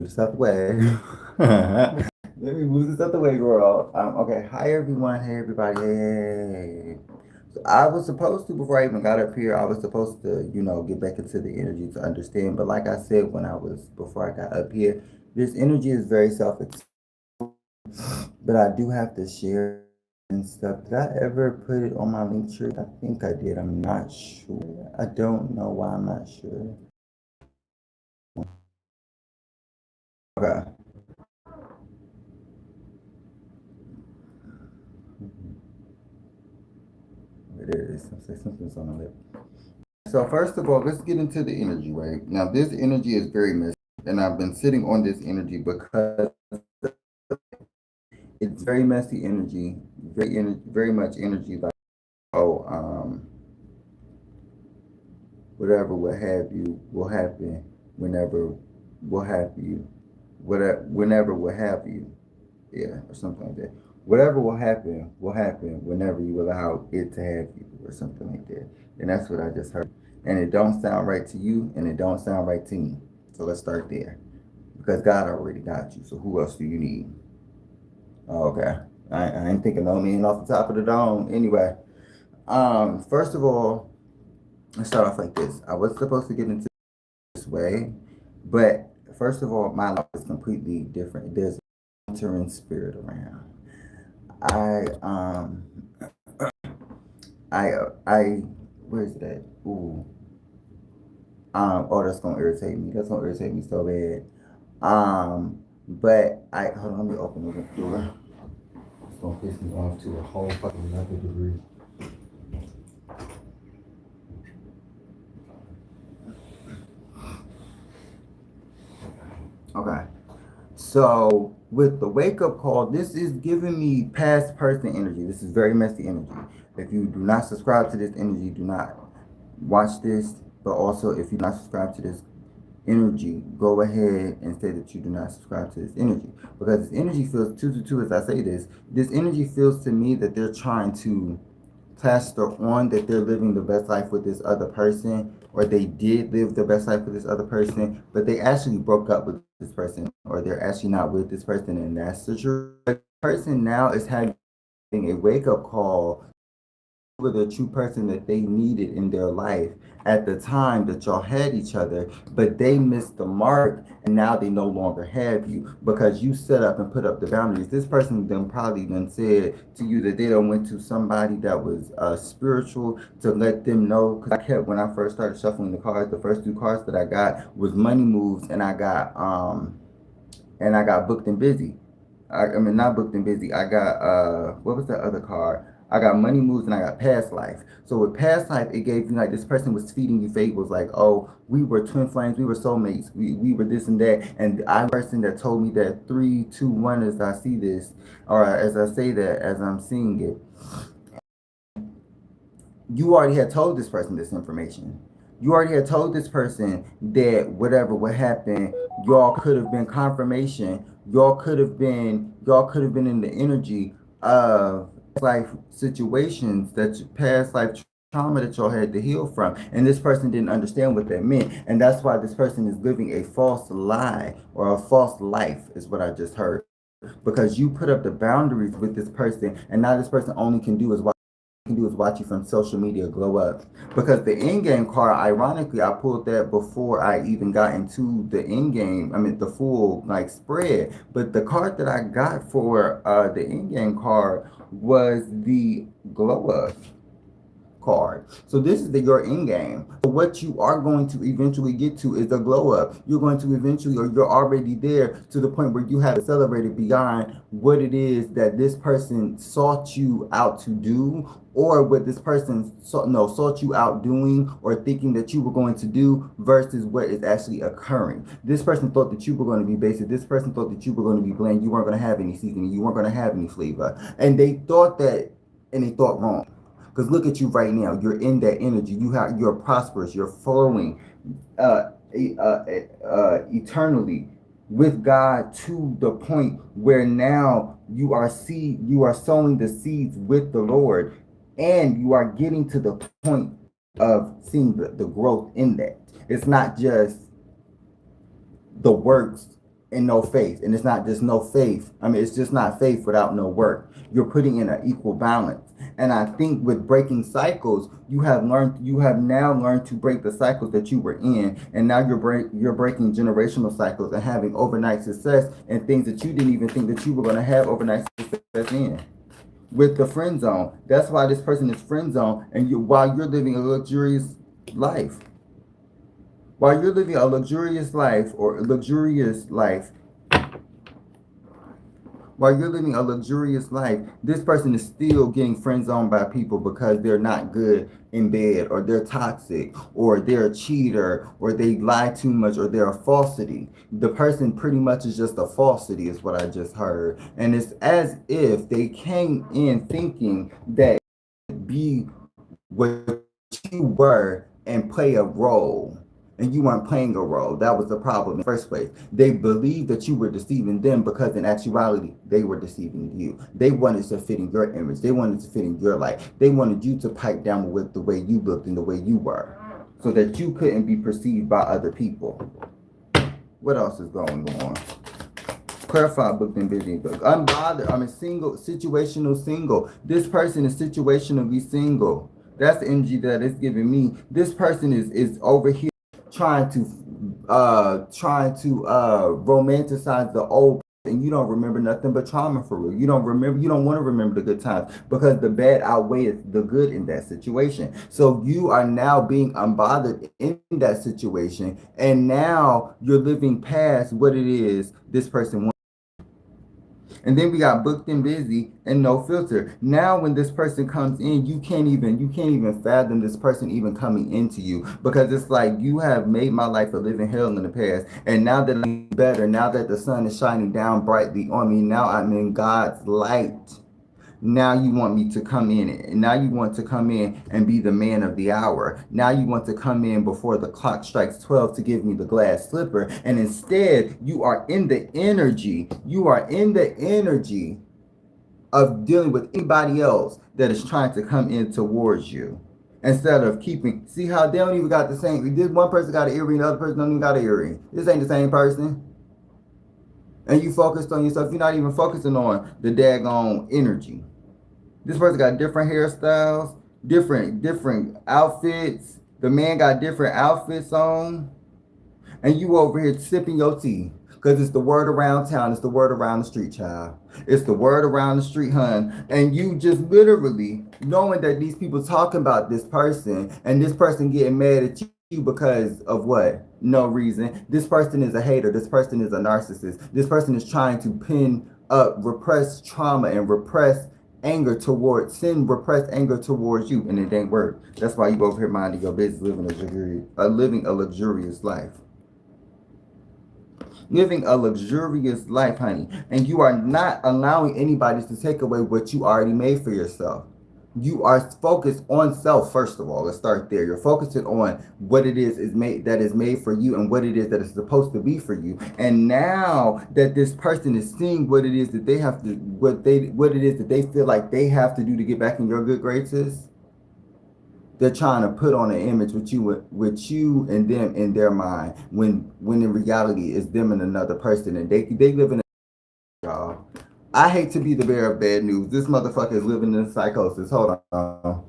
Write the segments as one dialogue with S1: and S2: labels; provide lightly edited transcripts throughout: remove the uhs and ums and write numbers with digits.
S1: this out the way. Let me move this out the way, girl. Okay. Hi, everyone. Hey, everybody. Hey. So I was supposed to, before I even got up here, I was supposed to, get back into the energy to understand. But like I said, before I got up here, this energy is very self, but I do have to share and stuff. Did I ever put it on my link tree? I think I did. I'm not sure. I don't know why I'm not sure. Okay. It is. Something's on the lip. So first of all, let's get into the energy, right? Now this energy is very messy, and I've been sitting on this energy because it's very messy energy, very much energy like oh whatever will have you will happen whenever will have you whenever will have you, yeah, or something like that. Whatever will happen whenever you allow it to have you, or something like that. And that's what I just heard. And it don't sound right to you, and it don't sound right to me. So let's start there, because God already got you. So who else do you need? Oh, okay. I ain't thinking no man off the top of the dome. Anyway, first of all, let's start off like this. I was supposed to get into this way, but first of all, my life is completely different. There's a entering spirit around. I I where's that? Ooh. Oh, that's gonna irritate me. That's gonna irritate me so bad. But I hold on. Let me open the door. It's gonna piss me off to a whole fucking another degree. Okay. So with the wake up call, this is giving me past person energy. This is very messy energy. If you do not subscribe to this energy, do not watch this. But also, if you do not subscribe to this energy, go ahead and say that you do not subscribe to this energy, because this energy feels two as I say this energy feels to me that they're trying to plaster on that they're living the best life with this other person, or they did live the best life with this other person, but they actually broke up with this person, or they're actually not with this person, and that's the truth. The person now is having a wake up call were the true person that they needed in their life at the time that y'all had each other, but they missed the mark, and now they no longer have you because you set up and put up the boundaries. This person then probably then said to you that they don't went to somebody that was spiritual to let them know. Because I kept, when I first started shuffling the cards, the first two cards that I got was money moves, and I got booked and busy. I mean, not booked and busy. I got what was the other card? I got money moves, and I got past life. So with past life, it gave you like this person was feeding you fables like, oh, we were twin flames, we were soulmates, we were this and that. And I person that told me that 3, 2, 1 as I see this, or as I say that as I'm seeing it, you already had told this person this information. You already had told this person that whatever would happen, y'all could have been confirmation. Y'all could have been in the energy of life situations, that past life trauma that y'all had to heal from. And this person didn't understand what that meant. And that's why this person is living a false lie, or a false life, is what I just heard. Because you put up the boundaries with this person, and now this person only can do is watch you from social media glow up. Because the end game card, ironically, I pulled that before I even got into the end game. I mean, the full like spread. But the card that I got for the end game card was the glow up card. So this is your end game. So what you are going to eventually get to is the glow up. You're going to eventually, or you're already there to the point where you have accelerated beyond what it is that this person sought you out to do, or what this person sought you out doing or thinking that you were going to do versus what is actually occurring. This person thought that you were going to be basic. This person thought that you were going to be bland. You weren't going to have any seasoning. You weren't going to have any flavor. And they thought that, and they thought wrong. Because look at you right now. You're in that energy. You're prosperous. You're flowing eternally with God, to the point where now you are sowing the seeds with the Lord, and you are getting to the point of seeing the growth in that. It's not just the works and no faith. And it's not just no faith. I mean, it's just not faith without no work. You're putting in an equal balance. And I think with breaking cycles, you have now learned to break the cycles that you were in, and now you're breaking generational cycles and having overnight success and things that you didn't even think that you were going to have overnight success in. With the friend zone, that's why this person is friend zone, and while you're living a luxurious life, while you're living a luxurious life or luxurious life, while you're living a luxurious life, this person is still getting friend zoned by people because they're not good in bed, or they're toxic, or they're a cheater, or they lie too much, or they're a falsity. The person pretty much is just a falsity, is what I just heard. And it's as if they came in thinking that be what you were and play a role. And you weren't playing a role. That was the problem in the first place. They believed that you were deceiving them because in actuality, they were deceiving you. They wanted to fit in your image. They wanted to fit in your light. They wanted you to pipe down with the way you looked and the way you were, so that you couldn't be perceived by other people. What else is going on? Clarify, booked and busy book. Unbothered. I'm a single, situational single. This person is situationally single. That's the energy that it's giving me. This person is over here trying to romanticize the old, and you don't remember nothing but trauma for real. You don't want to remember the good times because the bad outweighs the good in that situation. So you are now being unbothered in that situation, and now you're living past what it is this person wants. And then we got booked and busy and no filter. Now when this person comes in, you can't even fathom this person even coming into you, because it's like, you have made my life a living hell in the past, and now that I'm better, now that the sun is shining down brightly on me, now I'm in God's light. Now you want me to come in, and now you want to come in and be the man of the hour. Now you want to come in before the clock strikes 12 to give me the glass slipper. And instead, you are in the energy of dealing with anybody else that is trying to come in towards you. Instead of keeping, see how they don't even got the same, this one person got an earring, the other person don't even got an earring. This ain't the same person. And you focused on yourself, you're not even focusing on the daggone energy. This person got different hairstyles, different outfits. The man got different outfits on. And you over here sipping your tea. Because it's the word around town. It's the word around the street, child. It's the word around the street, hun. And you just literally knowing that these people talking about this person, and this person getting mad at you because of what? No reason. This person is a hater. This person is a narcissist. This person is trying to pin up repressed trauma and repressed anger towards repressed anger towards you, and it ain't work. That's why you over here minding your business, living a luxurious life. Living a luxurious life, honey. And you are not allowing anybody to take away what you already made for yourself. You are focused on self, first of all. Let's start there. You're focusing on what it is made for you, and what it is that is supposed to be for you. And now that this person is seeing what it is that they have to, what it is that they feel like they have to do to get back in your good graces, they're trying to put on an image with you and them in their mind, when in reality it's them and another person, and they live in a, y'all. I hate to be the bearer of bad news. This motherfucker is living in psychosis. Hold on.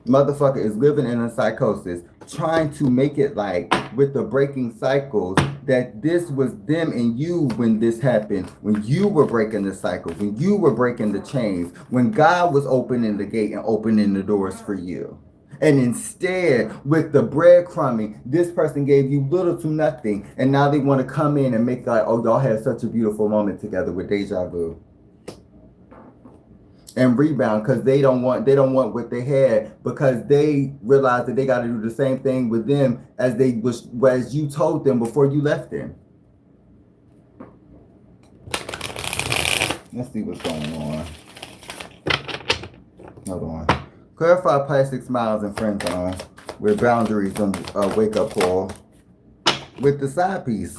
S1: Motherfucker is living in a psychosis, trying to make it like, with the breaking cycles, that this was them and you when this happened, when you were breaking the cycles, when you were breaking the chains, when God was opening the gate and opening the doors for you. And instead, with the breadcrumbing, this person gave you little to nothing, and now they want to come in and make like, oh, y'all had such a beautiful moment together with deja vu. And rebound, because they don't want what they had, because they realize that they got to do the same thing with them as you told them before you left them. Let's see what's going on. Hold on. Clarify plastic smiles and friend zone with boundaries and wake up call. With the side piece.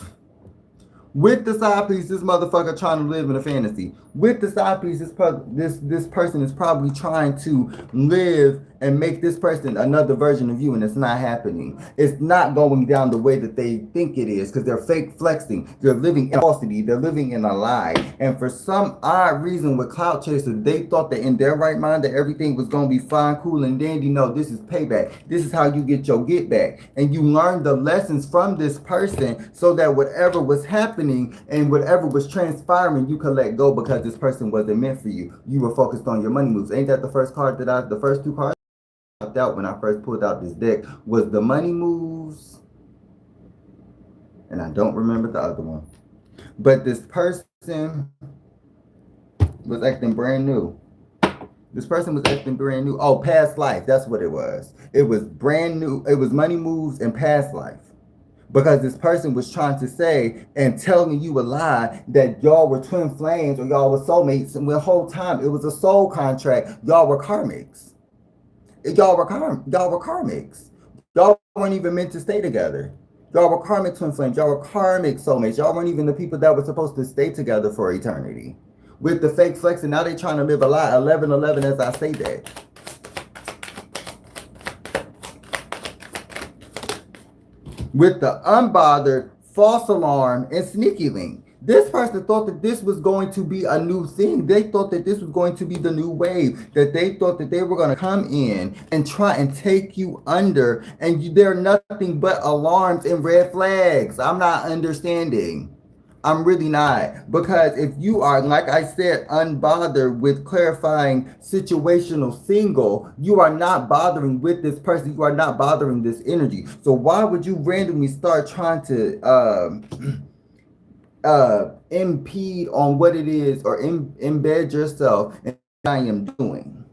S1: With the side piece, this motherfucker trying to live in a fantasy. With the side piece, this person is probably trying to live and make this person another version of you, and it's not happening. It's not going down the way that they think it is, because they're fake flexing. They're living in falsity. They're living in a lie. And for some odd reason with clout chasers, they thought that in their right mind that everything was going to be fine, cool, and dandy. No, this is payback. This is how you get your get back. And you learn the lessons from this person so that whatever was happening and whatever was transpiring, you could let go, because this person wasn't meant for you. You were focused on your money moves. Ain't that the first card the first two cards out when I first pulled out this deck was the money moves, and I don't remember the other one. But this person was acting brand new. This person was acting brand new. Oh, past life. That's what it was. It was brand new. It was money moves and past life. Because this person was trying to say and telling you a lie that y'all were twin flames or y'all were soulmates, and the whole time it was a soul contract. Y'all were karmics. Y'all were karmics. Y'all weren't even meant to stay together. Y'all were karmic twin flames. Y'all were karmic soulmates. Y'all weren't even the people that were supposed to stay together for eternity. With the fake flex, and now they trying to live a lie. 11-11 as I say that. With the unbothered, false alarm, and sneaky link. This person thought that this was going to be a new thing. They thought that this was going to be the new wave. That they thought that they were going to come in and try and take you under. And they're nothing but alarms and red flags. I'm not understanding. I'm really not. Because if you are, like I said, unbothered with clarifying situational single, you are not bothering with this person. You are not bothering this energy. So why would you randomly start trying to impede on what it is or embed yourself in what I am doing?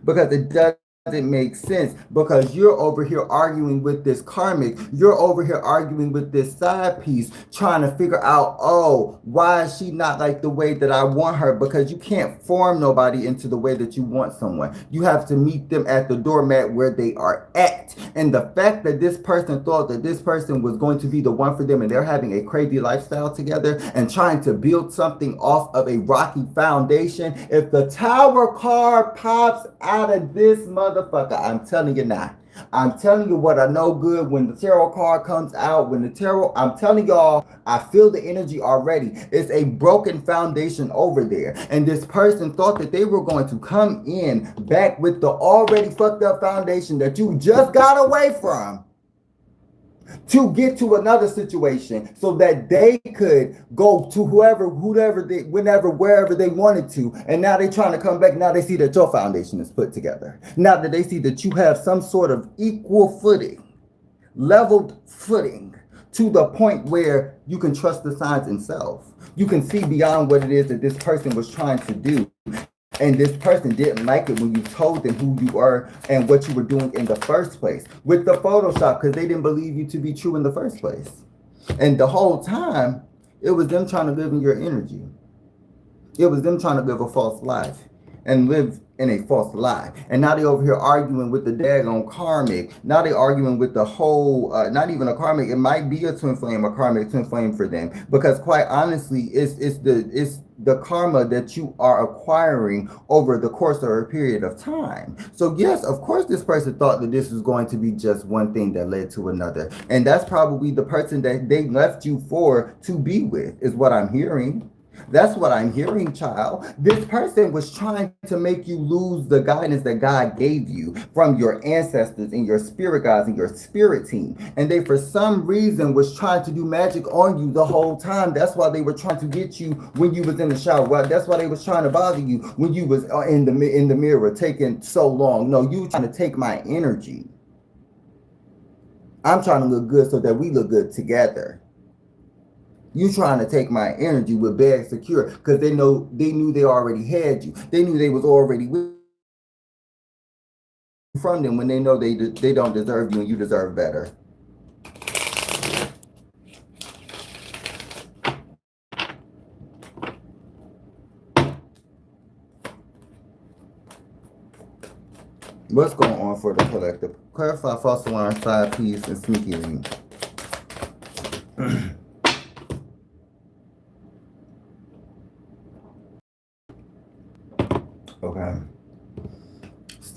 S1: Because it doesn't make sense, because you're over here arguing with this karmic, you're over here arguing with this side piece, trying to figure out, oh, why is she not like the way that I want her? Because you can't form nobody into the way that you want someone. You have to meet them at the doormat where they are at. And the fact that this person thought that this person was going to be the one for them, and they're having a crazy lifestyle together and trying to build something off of a rocky foundation. If the Tower card pops out of this motherfucker, I'm telling you now. I'm telling you what I know good when the tarot card comes out. When the tarot, I'm telling y'all, I feel the energy already. It's a broken foundation over there. And this person thought that they were going to come in back with the already fucked up foundation that you just got away from, to get to another situation so that they could go to whoever they, whenever, wherever they wanted to. And now they're trying to come back. Now they see that your foundation is put together. Now that they see that you have some sort of equal footing, leveled footing, to the point where you can trust the signs and self. You can see beyond what it is that this person was trying to do. And this person didn't like it when you told them who you are and what you were doing in the first place. With the Photoshop, because they didn't believe you to be true in the first place. And the whole time, it was them trying to live in your energy. It was them trying to live a false life and live in a false lie. And now they over here arguing with the daggone karmic. Now they arguing with the whole, not even a karmic. It might be a twin flame, a karmic twin flame for them. Because quite honestly, it's the karma that you are acquiring over the course of a period of time. So yes, of course, this person thought that this was going to be just one thing that led to another. And that's probably the person that they left you for to be with, is what I'm hearing. That's what I'm hearing, child. This person was trying to make you lose the guidance that God gave you from your ancestors and your spirit guides and your spirit team. And they, for some reason, was trying to do magic on you the whole time. That's why they were trying to get you when you was in the shower. Well, that's why they was trying to bother you when you was in the mirror taking so long. No, you trying to take my energy. I'm trying to look good so that we look good together. You trying to take my energy with bag secure, because they knew they already had you. They knew they was already with from them when they know they don't deserve you and you deserve better. What's going on for the collective? Clarify false alarm, side piece, and sneaky link. Okay.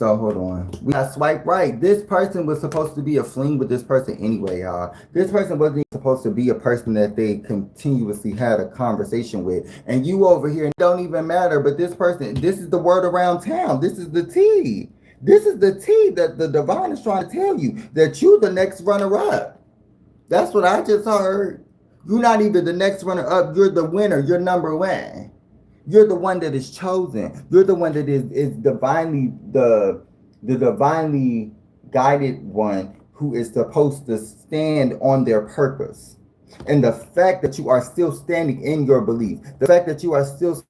S1: So hold on. We got swipe right. This person was supposed to be a fling with this person anyway, y'all. This person wasn't supposed to be a person that they continuously had a conversation with. And you over here, it don't even matter. But this person, this is the word around town. This is the tea. This is the tea that the divine is trying to tell you, that you the next runner-up. That's what I just heard. You're not even the next runner-up. You're the winner. You're number one. You're the one that is chosen. You're the one that is divinely the divinely guided one who is supposed to stand on their purpose. And the fact that you are still standing in your belief, the fact that you are still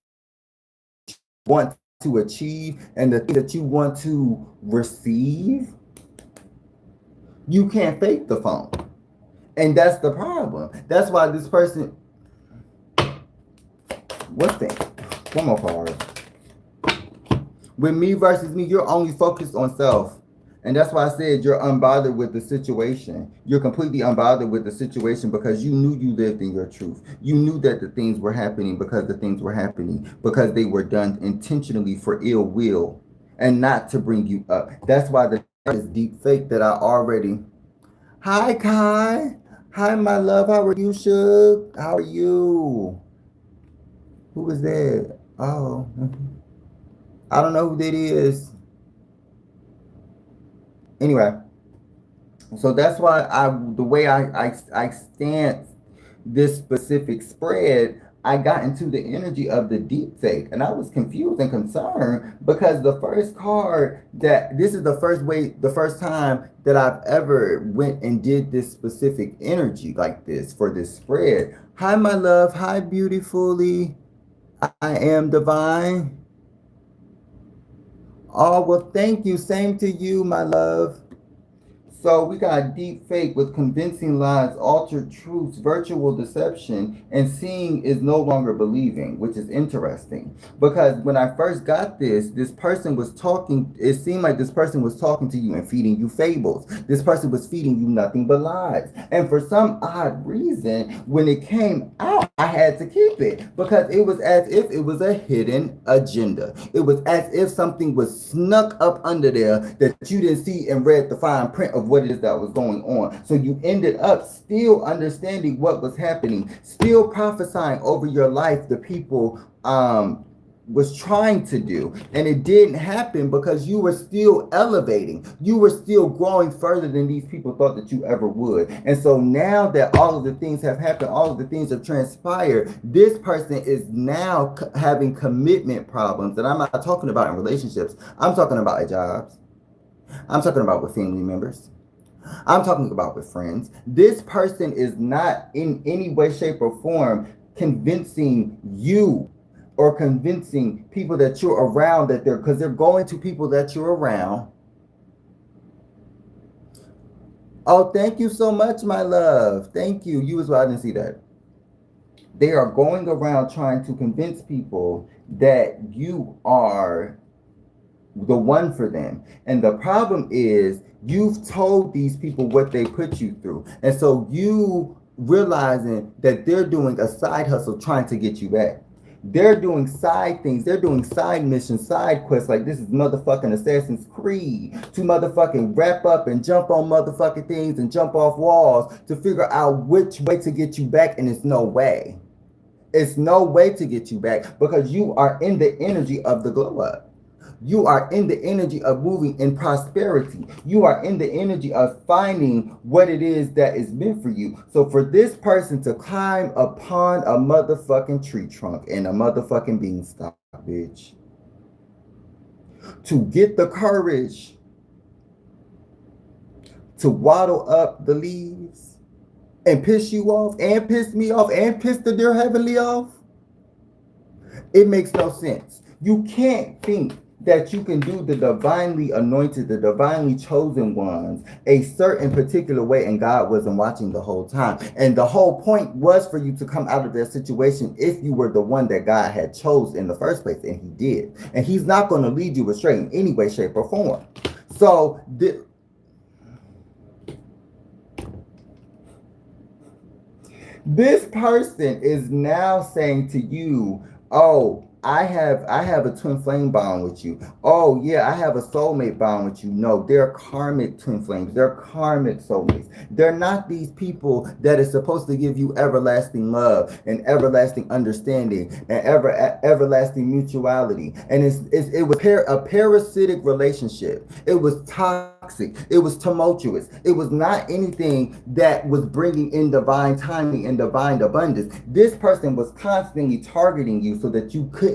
S1: want to achieve, and the thing that you want to receive, you can't fake the phone. And that's the problem. That's why this person, what's that? One more card. With me versus me, you're only focused on self. And that's why I said you're unbothered with the situation. You're completely unbothered with the situation because you knew you lived in your truth. You knew that the things were happening because the things were happening because they were done intentionally for ill will and not to bring you up. That's why the is deep fake that I already. Hi, Kai. Hi, my love. How are you, Shug? How are you? Who is that? Oh, I don't know who that is. Anyway, so that's why the way I stance this specific spread, I got into the energy of the deep fake, and I was confused and concerned because the first card that this is the first time that I've ever went and did this specific energy like this for this spread. Hi, my love. Hi, beautifully. I am divine. Oh, well, thank you. Same to you, my love. So we got deep fake with convincing lies, altered truths, virtual deception, and seeing is no longer believing, which is interesting. Because when I first got this person was talking, it seemed like this person was talking to you and feeding you fables. This person was feeding you nothing but lies. And for some odd reason, when it came out, I had to keep it because it was as if it was a hidden agenda. It was as if something was snuck up under there that you didn't see and read the fine print of what it is that was going on. So you ended up still understanding what was happening, still prophesying over your life the people was trying to do, and it didn't happen because you were still elevating, you were still growing further than these people thought that you ever would. And so now that all of the things have happened, all of the things have transpired, this person is now having commitment problems. And I'm not talking about in relationships, I'm talking about at jobs, I'm talking about with family members, I'm talking about with friends. This person is not in any way, shape, or form convincing you or convincing people that you're around that because they're going to people that you're around. Oh, thank you so much, my love. Thank you. You as well. I didn't see that. They are going around trying to convince people that you are the one for them. And the problem is you've told these people what they put you through. And so you realizing that they're doing a side hustle trying to get you back. They're doing side things. They're doing side missions, side quests. Like this is motherfucking Assassin's Creed. To motherfucking wrap up and jump on motherfucking things and jump off walls to figure out which way to get you back. And it's no way. It's no way to get you back because you are in the energy of the glow up. You are in the energy of moving in prosperity. You are in the energy of finding what it is that is meant for you. So for this person to climb upon a motherfucking tree trunk and a motherfucking beanstalk, bitch, to get the courage to waddle up the leaves and piss you off and piss me off and piss the dear heavenly off, it makes no sense. You can't think that you can do the divinely anointed, the divinely chosen ones a certain particular way, and God wasn't watching the whole time. And the whole point was for you to come out of that situation if you were the one that God had chose in the first place, and he did. And he's not going to lead you astray in any way, shape, or form. So this person is now saying to you, oh, I have a twin flame bond with you. Oh yeah, I have a soulmate bond with you. No, they're karmic twin flames. They're karmic soulmates. They're not these people that is supposed to give you everlasting love and everlasting understanding and everlasting mutuality. And it was a parasitic relationship. It was toxic. It was tumultuous. It was not anything that was bringing in divine timing and divine abundance. This person was constantly targeting you so that you could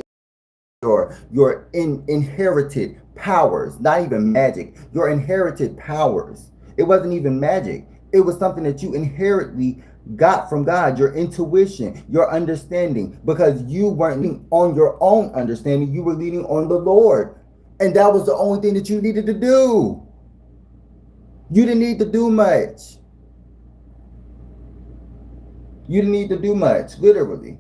S1: inherited powers, not even magic, your inherited powers. It wasn't even magic. It was something that you inherently got from God, your intuition, your understanding, because you weren't leaning on your own understanding, you were leaning on the Lord. And that was the only thing that you needed to do. You didn't need to do much. You didn't need to do much, literally.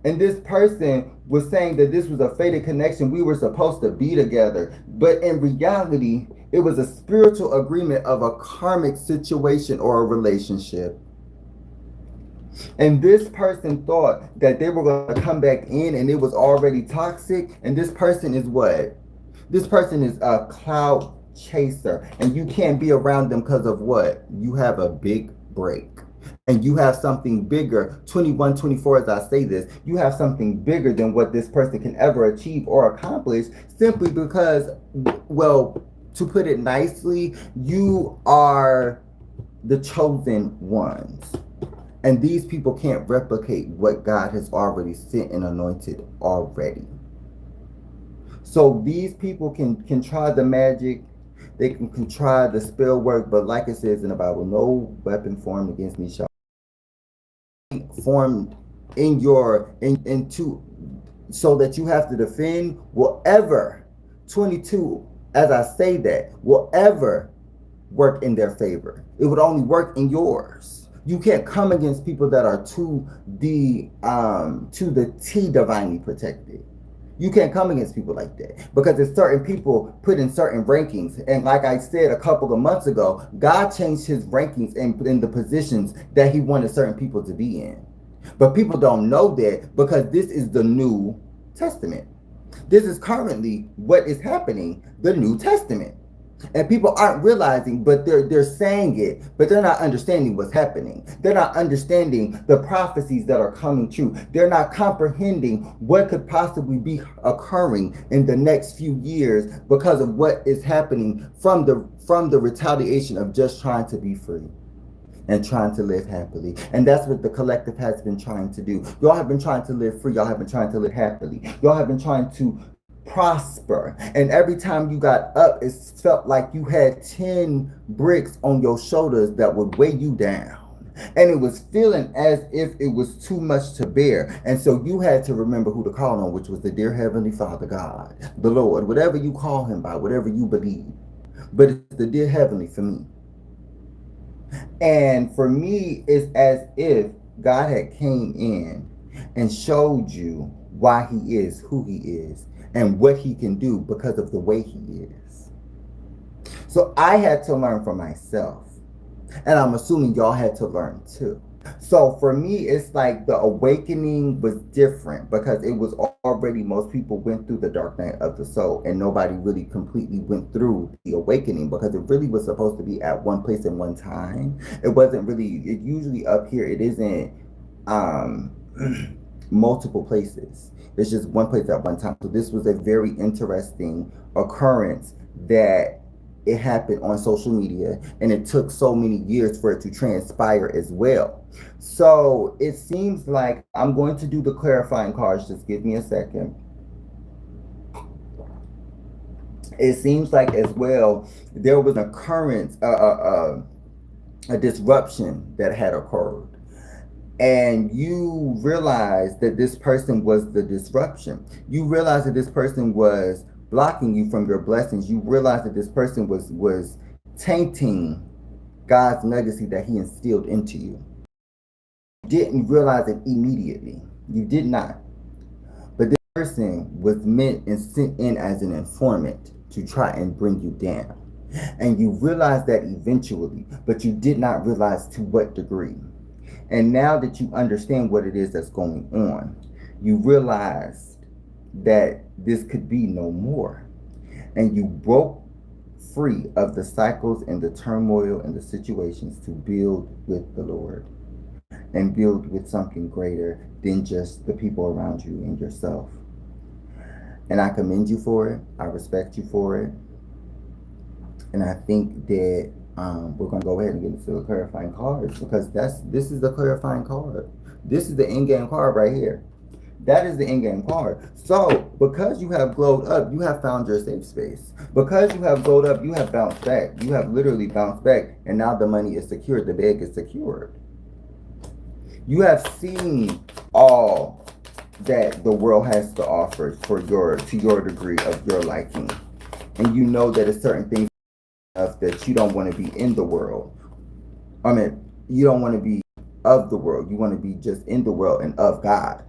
S1: And this person was saying that this was a fated connection. We were supposed to be together. But in reality, it was a spiritual agreement of a karmic situation or a relationship. And this person thought that they were going to come back in and it was already toxic. And this person is what? This person is a cloud chaser. And you can't be around them because of what? You have a big break. And you have something bigger, 21, 24, as I say this, you have something bigger than what this person can ever achieve or accomplish, simply because, well, to put it nicely, you are the chosen ones. And these people can't replicate what God has already sent and anointed already. So these people can try the magic, they can try the spell work, but like it says in the Bible, no weapon formed against me shall formed into so that you have to defend will ever 22 as I say that will ever work in their favor. It would only work in yours. You can't come against people that are to the T divinely protected. You can't come against people like that because there's certain people put in certain rankings. And like I said a couple of months ago, God changed his rankings in the positions that he wanted certain people to be in. But people don't know that because this is the New Testament. This is currently what is happening, the New Testament. And people aren't realizing, but they're saying it, but they're not understanding what's happening. They're not understanding the prophecies that are coming true. They're not comprehending what could possibly be occurring in the next few years because of what is happening from the retaliation of just trying to be free and trying to live happily. And that's what the collective has been trying to do. Y'all have been trying to live free. Y'all have been trying to live happily. Y'all have been trying to prosper, and every time you got up it felt like you had 10 bricks on your shoulders that would weigh you down, and it was feeling as if it was too much to bear. And so you had to remember who to call on, which was the dear Heavenly Father, God, the Lord, whatever you call him by, whatever you believe, but it's the dear Heavenly for me. And for me, it's as if God had came in and showed you why he is who he is and what he can do because of the way he is. So I had to learn for myself. And I'm assuming y'all had to learn too. So for me, it's like the awakening was different because it was already, most people went through the dark night of the soul and nobody really completely went through the awakening because it really was supposed to be at one place and one time. It wasn't really, it usually up here, it isn't multiple places. It's just one place at one time. So this was a very interesting occurrence that it happened on social media, and it took so many years for it to transpire as well. So it seems like I'm going to do the clarifying cards. Just give me a second. It seems like as well there was an occurrence, a disruption that had occurred. And you realize that this person was the disruption. You realize that this person was blocking you from your blessings. You realize that this person was tainting God's legacy that he instilled into you. You didn't realize it immediately. You did not. But this person was meant and sent in as an informant to try and bring you down. And you realize that eventually, but you did not realize to what degree. And now that you understand what it is that's going on, you realize that this could be no more. And you broke free of the cycles and the turmoil and the situations to build with the Lord and build with something greater than just the people around you and yourself. And I commend you for it. I respect you for it. And I think that we're going to go ahead and get into the clarifying cards, because this is the clarifying card. This is the in-game card right here. That is the in-game card. So, because you have glowed up, you have found your safe space. Because you have glowed up, you have bounced back. You have literally bounced back, and now the money is secured. The bag is secured. You have seen all that the world has to offer to your degree of your liking, and you know that it's certain things that you don't want to be in the world. I mean, you don't want to be of the world. You want to be just in the world and of God.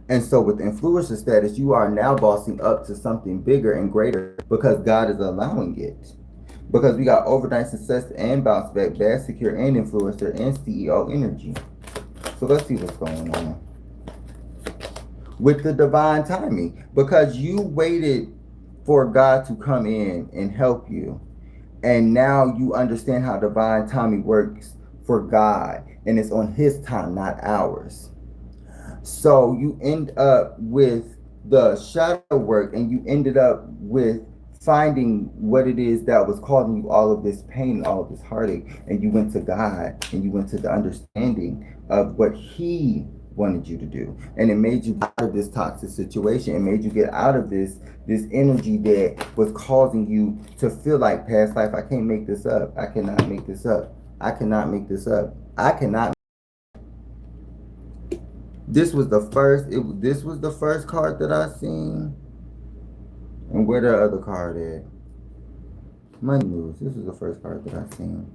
S1: And so with influencer status, you are now bossing up to something bigger and greater because God is allowing it. Because we got overnight success and bounce back, bad secure and influencer and CEO energy. So let's see what's going on with the divine timing. Because you waited for God to come in and help you. And now you understand how divine timing works for God. And it's on his time, not ours. So you end up with the shadow work, and you ended up with finding what it is that was causing you all of this pain, all of this heartache, and you went to God, and you went to the understanding of what he wanted you to do, and it made you get out of this toxic situation. It made you get out of this energy that was causing you to feel like past life. I can't make this up. I cannot make this up. I cannot make this up. I cannot. This was the first. This was the first card that I seen. And where the other card at? Money moves. This was the first card that I seen.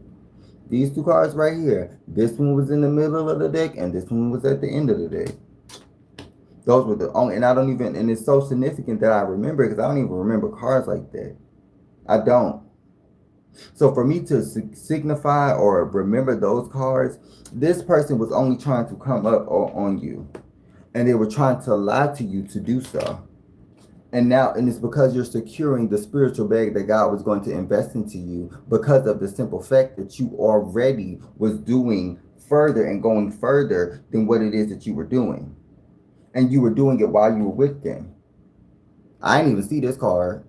S1: These two cards right here. This one was in the middle of the deck, and this one was at the end of the deck. Those were the only. And I don't even. And it's so significant that I remember, because I don't even remember cards like that. I don't. So for me to signify or remember those cards, this person was only trying to come up on you, and they were trying to lie to you to do so. And it's because you're securing the spiritual bag that God was going to invest into you, because of the simple fact that you already was doing further and going further than what it is that you were doing. And you were doing it while you were with them. I didn't even see this card.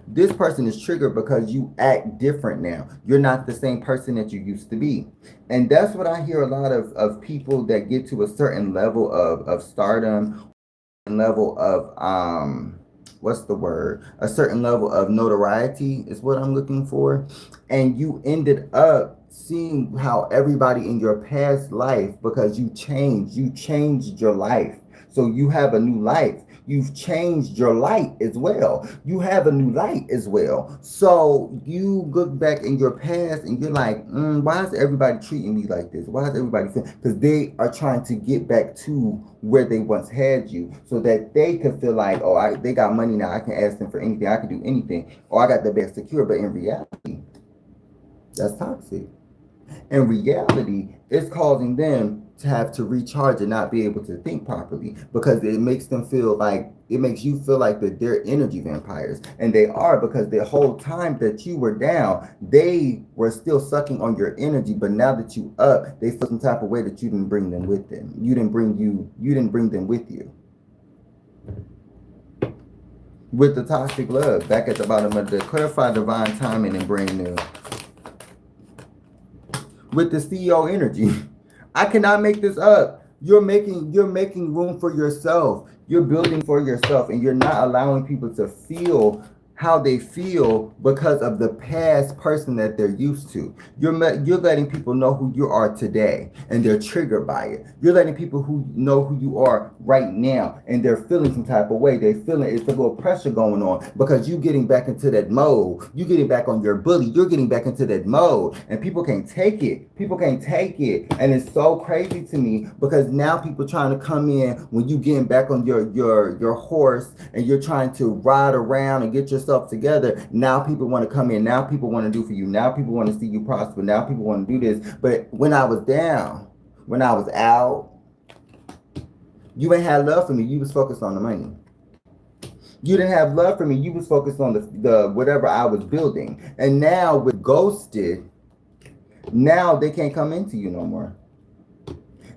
S1: This person is triggered because you act different now. You're not the same person that you used to be. And that's what I hear a lot of people that get to a certain level of stardom, level of what's the word? A certain level of notoriety is what I'm looking for. And you ended up seeing how everybody in your past life, because you changed your life. So you have a new life. You've changed your light as well. You have a new light as well. So you look back in your past and you're like, why is everybody treating me like this? Why is everybody feeling? Because they are trying to get back to where they once had you, so that they can feel like, oh, they got money now. I can ask them for anything. I can do anything. Or I got the best secure. But in reality, that's toxic. In reality, it's causing them to have to recharge and not be able to think properly, because it makes you feel like that they're energy vampires. And they are, because the whole time that you were down, they were still sucking on your energy. But now that you up, they feel some type of way that you didn't bring them with them. You didn't bring them with you. With the toxic love, back at the bottom of the clarify divine timing and brand new. With the CEO energy. I cannot make this up. You're making room for yourself. You're building for yourself, and you're not allowing people to feel how they feel because of the past person that they're used to. You're letting people know who you are today, and they're triggered by it. You're letting people who know who you are right now, and they're feeling some type of way. They're feeling it's a little pressure going on, because you're getting back into that mode. You're getting back on your bully. You're getting back into that mode, and people can't take it. People can't take it, and it's so crazy to me, because now people trying to come in when you getting back on your horse, and you're trying to ride around and get yourself together. Now people want to come in. Now people want to do for you. Now people want to see you prosper. Now people want to do this. But when I was down, when I was out, You ain't had love for me. You was focused on the money. You didn't have love for me. You was focused on the whatever I was building. And now with ghosted, now they can't come into you no more.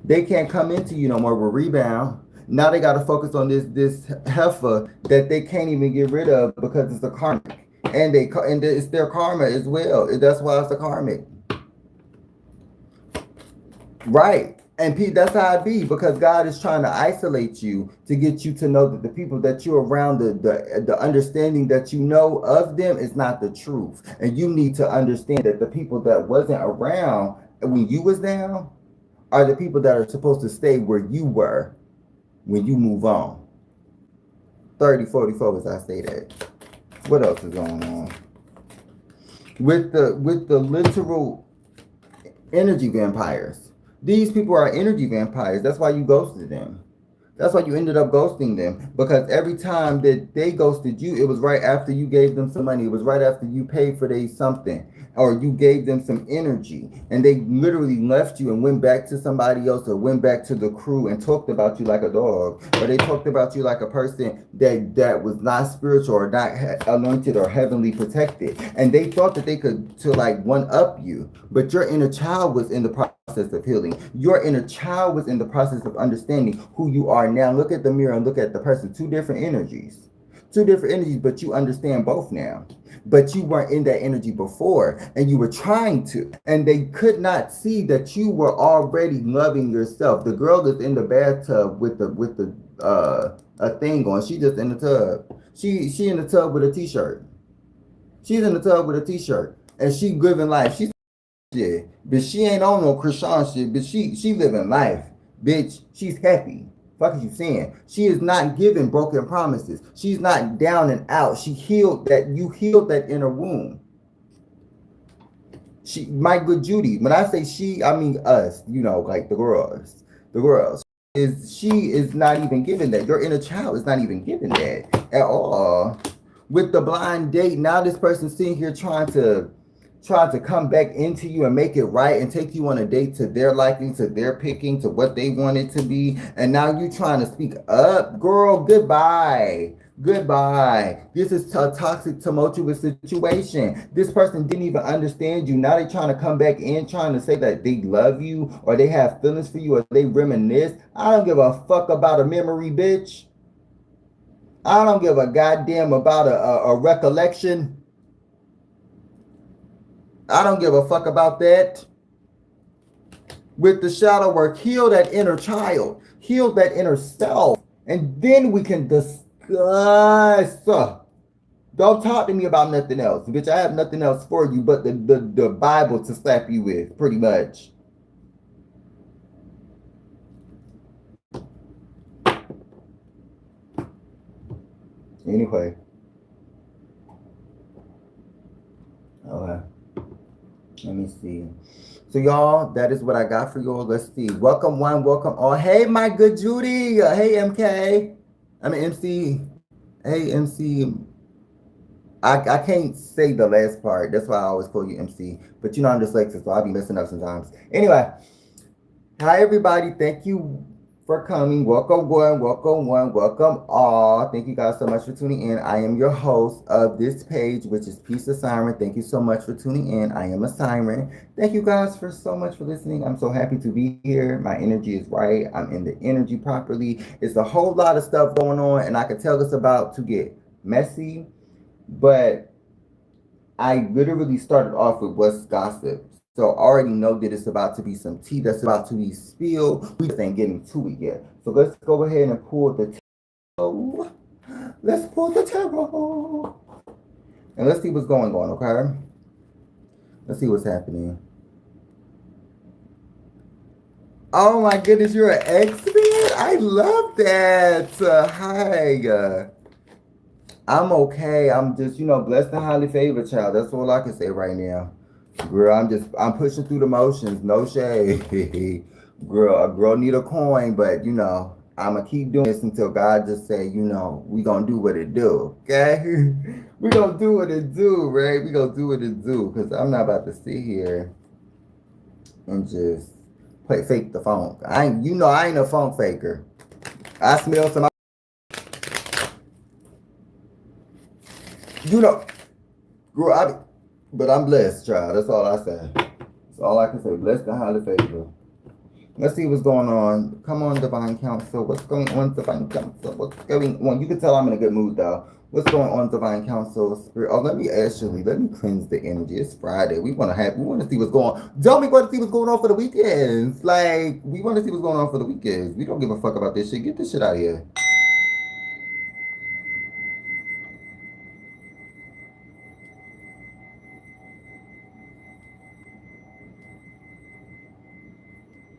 S1: They can't come into you no more with rebound. Now they got to focus on this heifer that they can't even get rid of because it's a karmic, and it's their karma as well. That's why it's a karmic, right? And Pete, that's how it be, because God is trying to isolate you to get you to know that the people that you're around, the understanding that you know of them is not the truth, and you need to understand that the people that wasn't around when you was down are the people that are supposed to stay where you were when you move on. 3044 as I say that. What else is going on? With the literal energy vampires. These people are energy vampires. That's why you ghosted them. That's why you ended up ghosting them, because every time that they ghosted you, it was right after you gave them some money. It was right after you paid for something, or you gave them some energy, and they literally left you and went back to somebody else, or went back to the crew and talked about you like a dog, or they talked about you like a person that was not spiritual or not anointed or heavenly protected, and they thought that they could to like one up you, but your inner child was in the process of healing. Your inner child was in the process of understanding who you are now. Look at the mirror and look at the person. Two different energies, but you understand both now. But you weren't in that energy before, and you were trying to, and they could not see that you were already loving yourself. The girl that's in the bathtub with the a thing on, she just in the tub. She in the tub with a t-shirt. She's in the tub with a t-shirt, and she living life. She's shit, but she ain't on no Christian shit, but she living life, bitch. She's happy. Fuck is you saying? She is not giving broken promises. She's not down and out. You healed that inner wound. My good Judy, when I say she, I mean us, like the girls. She is not even giving that. Your inner child is not even giving that at all. With the blind date, now this person's sitting here trying to come back into you and make it right and take you on a date to their liking, to their picking, to what they want it to be. And now you trying to speak up. Girl, goodbye. This is a toxic, tumultuous situation. This person didn't even understand you. Now they trying to come back in, trying to say that they love you, or they have feelings for you, or they reminisce. I don't give a fuck about a memory, bitch. I don't give a goddamn about a recollection. I don't give a fuck about that. With the shadow work, heal that inner child, heal that inner self, and then we can discuss. Don't talk to me about nothing else, bitch. I have nothing else for you but the Bible to slap you with, pretty much. Anyway. Okay. Let me see. So y'all, that is what I got for y'all. Let's see. Welcome one, welcome all. Hey, my good Judy. Hey, MK. I mean, MC. Hey, MC. I can't say the last part. That's why I always call you MC. But I'm dyslexic, so I'll be messing up sometimes. Anyway. Hi, everybody. Thank you for coming. Welcome one, welcome all. Thank you guys so much for tuning in. I am your host of this page, which is Peace of Siren. Thank you so much for tuning in. I am a siren. Thank you guys for so much for listening. I'm so happy to be here. My energy is right. I'm in the energy properly. It's a whole lot of stuff going on, and I could tell it's about to get messy, but I literally started off with what's gossip. So I already know that it's about to be some tea that's about to be spilled. We just ain't getting to it yet. So let's go ahead and pull the tarot. Let's pull the tarot. And let's see what's going on, okay? Let's see what's happening. Oh my goodness, you're an X-Men? I love that. Hi. I'm okay. I'm just, blessed and highly favored, child. That's all I can say right now. Girl, I'm pushing through the motions. No shade. Girl, a girl need a coin, but I'ma keep doing this until God just say, we gonna do what it do, okay? We gonna do what it do, right? We gonna do what it do, because I'm not about to sit here and just fake the funk. I ain't a funk faker. I smell some, you know, girl, but I'm blessed, child. That's all I say. That's all I can say. Blessed and highly favored. Let's see what's going on. Come on, Divine Council. What's going on, Divine Council? What's going on? You can tell I'm in a good mood, though. What's going on, Divine Council? Spirit. Oh, let me cleanse the energy. It's Friday. We want to see what's going on. Don't we want to see what's going on for the weekends? Like, we want to see what's going on for the weekends. We don't give a fuck about this shit. Get this shit out of here.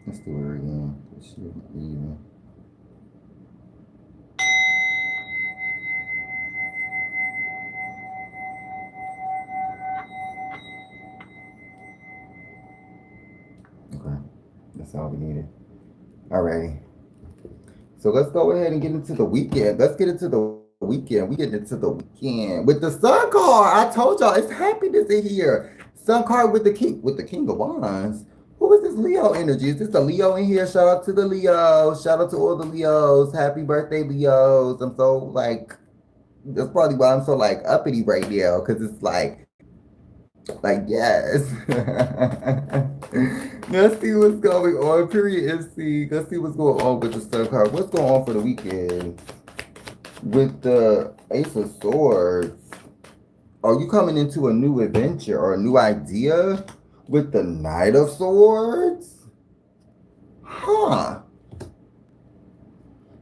S1: Let's do it again. This shit even. Okay. That's all we needed. Alrighty. So let's go ahead and get into the weekend. Let's get into the weekend. We get into the weekend with the Sun card. I told y'all it's happiness in here. Sun card with the King of Wands. Who is this Leo energy? Is this a Leo in here? Shout out to the Leos. Shout out to all the Leos. Happy birthday, Leos. I'm so like, that's probably why I'm so like uppity right now, because it's like yes. Let's see what's going on. Period MC. Let's see what's going on with the Sun card. What's going on for the weekend with the Ace of Swords? Are you coming into a new adventure or a new idea with the Knight of Swords? Huh.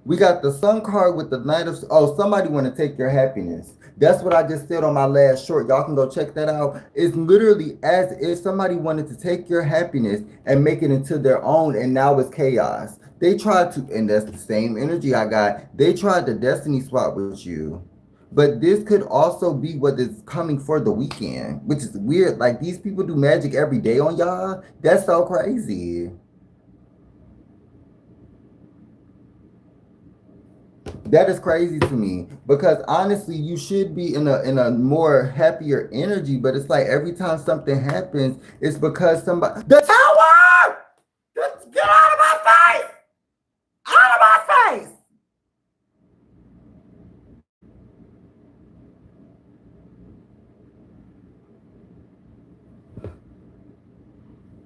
S1: We got the Sun card with the Knight of... Oh, somebody want to take your happiness. That's what I just said on my last short. Y'all can go check that out. It's literally as if somebody wanted to take your happiness and make it into their own, and now it's chaos. They tried to, and that's the same energy I got. They tried to destiny swap with you. But this could also be what is coming for the weekend, which is weird. Like, these people do magic every day on y'all. That's so crazy. That is crazy to me, because honestly, you should be in a more happier energy, but it's like every time something happens, it's because somebody... The tower! Get out of my face! Out of my face!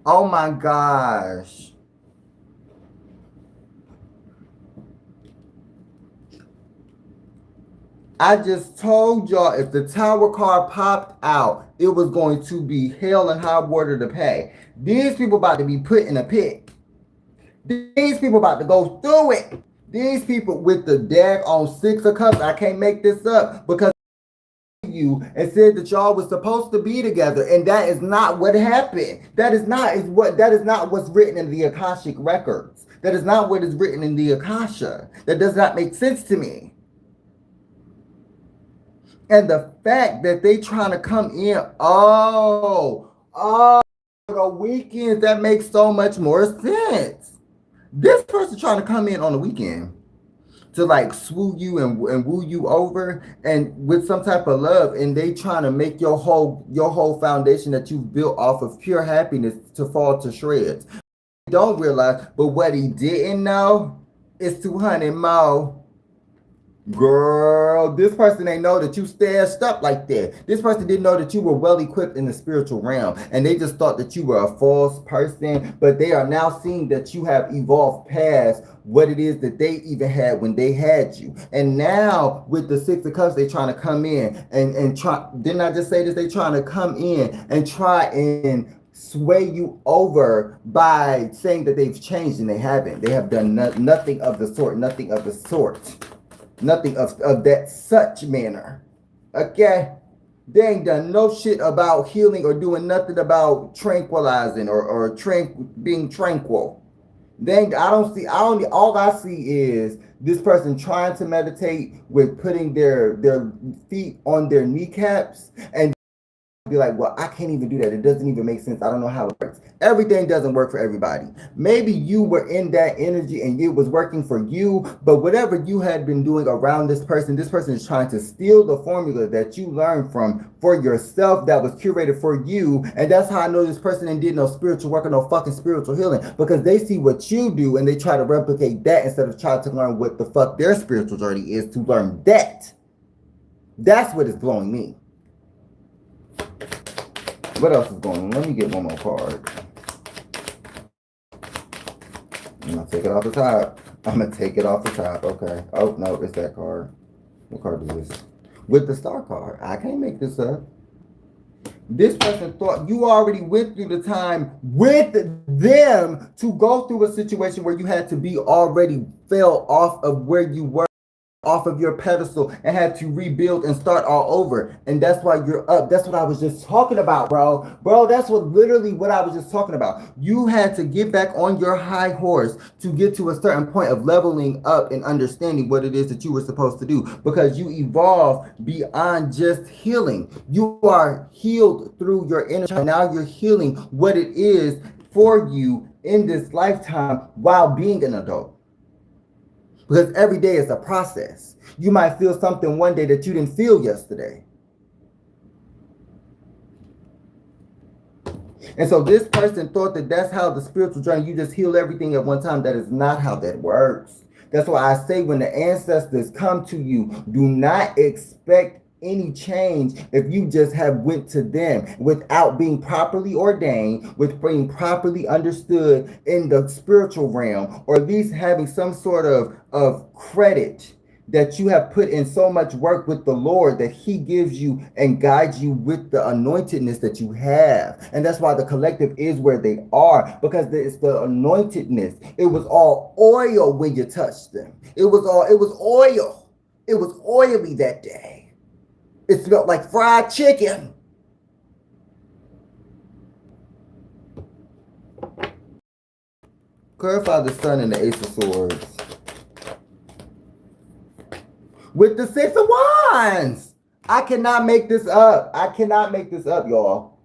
S1: Oh my gosh. I just told y'all if the Tower card popped out, it was going to be hell and high water to pay. These people about to be put in a pit. These people about to go through it. These people with the deck on Six of Cups, I can't make this up, because you and said that y'all was supposed to be together, and that is not what happened. That is not what's written in the Akashic records. That is not what is written in the Akasha. That does not make sense to me. And the fact that they trying to come in, the weekend, that makes so much more sense. This person trying to come in on the weekend to like swoo you and woo you over, and with some type of love, and they trying to make your whole foundation that you built off of pure happiness to fall to shreds. Don't realize, but what he didn't know is 200 more. Girl, this person ain't know that you stashed up like that. This person didn't know that you were well equipped in the spiritual realm, and they just thought that you were a false person, but they are now seeing that you have evolved past what it is that they even had when they had you. And now with the Six of Cups, they trying to come in and try. Didn't I just say this? They trying to come in and try and sway you over by saying that they've changed, and they haven't. They have done nothing of the sort. Nothing of the sort. Nothing of that such manner. Okay? They ain't done no shit about healing or doing nothing about tranquilizing or being tranquil. All I see is this person trying to meditate with putting their feet on their kneecaps and be like, well, I can't even do that. It doesn't even make sense. I don't know how it works. Everything doesn't work for everybody. Maybe you were in that energy and it was working for you, but whatever you had been doing around this person is trying to steal the formula that you learned from for yourself that was curated for you. And that's how I know this person ain't did no spiritual work or no fucking spiritual healing, because they see what you do and they try to replicate that instead of trying to learn what the fuck their spiritual journey is to learn that. That's what is blowing me. What else is going on? Let me get one more card. I'm going to take it off the top. Okay. Oh, no, it's that card. What card is this? With the star card. I can't make this up. This person thought you already went through the time with them to go through a situation where you had to be already fell off of where you were, off of your pedestal, and had to rebuild and start all over. And that's why you're up. That's what I was just talking about, bro. That's literally what I was just talking about. You had to get back on your high horse to get to a certain point of leveling up and understanding what it is that you were supposed to do, because you evolve beyond just healing. You are healed through your inner child. Now you're healing what it is for you in this lifetime while being an adult. Because every day is a process. You might feel something one day that you didn't feel yesterday. And so this person thought that that's how the spiritual journey, you just heal everything at one time. That is not how that works. That's why I say when the ancestors come to you, do not expect any change if you just have went to them without being properly ordained, with being properly understood in the spiritual realm, or at least having some sort of credit that you have put in so much work with the Lord that he gives you and guides you with the anointedness that you have. And that's why the collective is where they are, because it's the anointedness. It was all oil when you touched them. It was oil. It was oily that day. It smelled like fried chicken. Clarify the Sun and the Ace of Swords. With the Six of Wands. I cannot make this up. Y'all.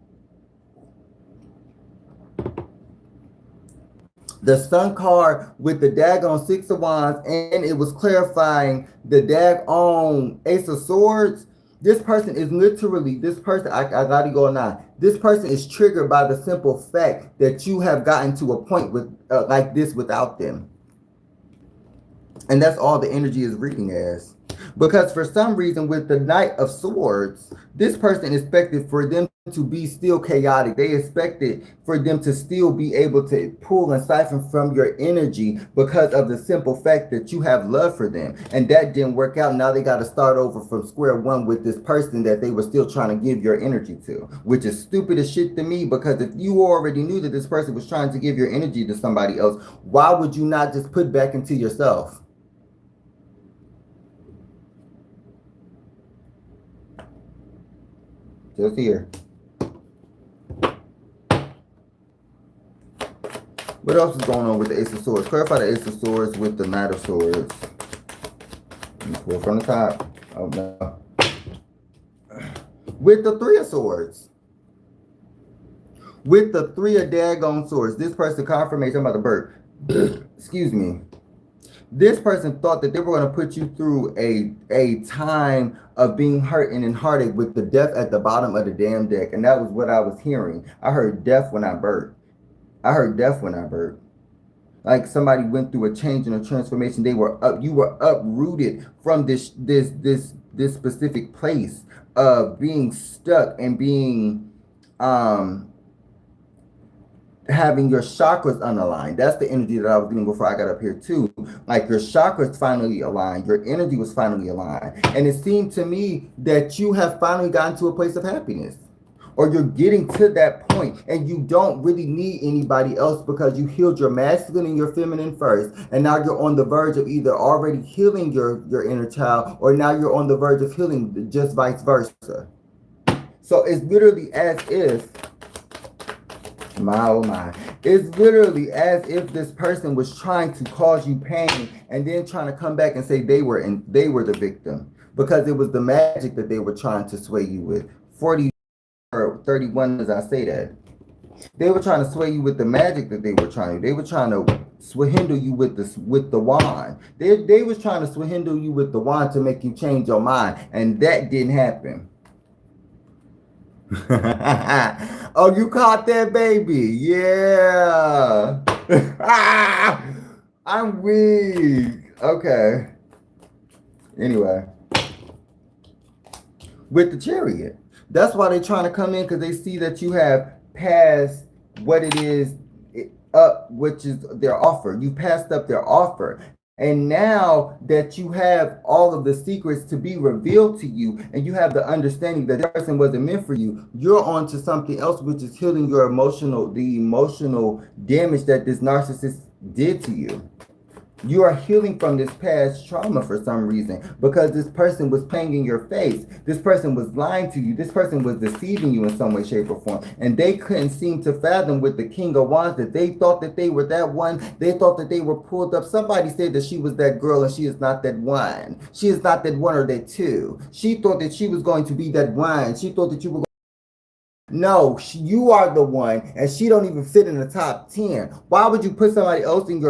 S1: The Sun card with the daggone Six of Wands, and it was clarifying the daggone Ace of Swords. This person is literally, I gotta go now. This person is triggered by the simple fact that you have gotten to a point with like this without them. And that's all the energy is reading as. Because for some reason with the Knight of Swords, this person expected for them to be still chaotic. They expected for them to still be able to pull and siphon from your energy because of the simple fact that you have love for them. And that didn't work out. Now they got to start over from square one with this person that they were still trying to give your energy to, which is stupid as shit to me, because if you already knew that this person was trying to give your energy to somebody else, why would you not just put back into yourself? Just here. What else is going on with the Ace of Swords? Clarify the Ace of Swords with the Knight of Swords. Pull from the top. Oh no. With the Three of Swords. With the Three of daggone Swords. This person, confirmation, I'm about to burp. Excuse me. This person thought that they were going to put you through a time of being hurt and in heartache with the death at the bottom of the damn deck. And that was what I was hearing. I heard death when I burped. Like somebody went through a change and a transformation. They were up. You were uprooted from this specific place of being stuck and being having your chakras unaligned. That's the energy that I was getting before I got up here too. Like your chakras finally aligned, your energy was finally aligned. And it seemed to me that you have finally gotten to a place of happiness, or you're getting to that point and you don't really need anybody else because you healed your masculine and your feminine first. And now you're on the verge of either already healing your inner child, or now you're on the verge of healing, just vice versa. So it's literally as if, my oh my, it's literally as if this person was trying to cause you pain and then trying to come back and say they were the victim, because it was the magic that they were trying to sway you with. 40 31 as I say that. They were trying to sway you with the magic that they were trying to. They were trying to swindle you with the wand. They was trying to swindle you with the wand to make you change your mind, and that didn't happen. Oh, you caught that, baby? Yeah. I'm weak. Okay. Anyway, with the chariot, that's why they're trying to come in, because they see that you have passed what it is up, which is their offer. You passed up their offer. And now that you have all of the secrets to be revealed to you, and you have the understanding that this person wasn't meant for you, you're on to something else, which is healing your the emotional damage that this narcissist did to you. You are healing from this past trauma for some reason, because this person was playing in your face. This person was lying to you. This person was deceiving you in some way, shape, or form. And they couldn't seem to fathom with the King of Wands that they thought that they were that one. They thought that they were pulled up. Somebody said that she was that girl, and she is not that one. She is not that one or that two. She thought that she was going to be that one. She thought that you were. No, you are the one, and she don't even fit in the top 10. Why would you put somebody else in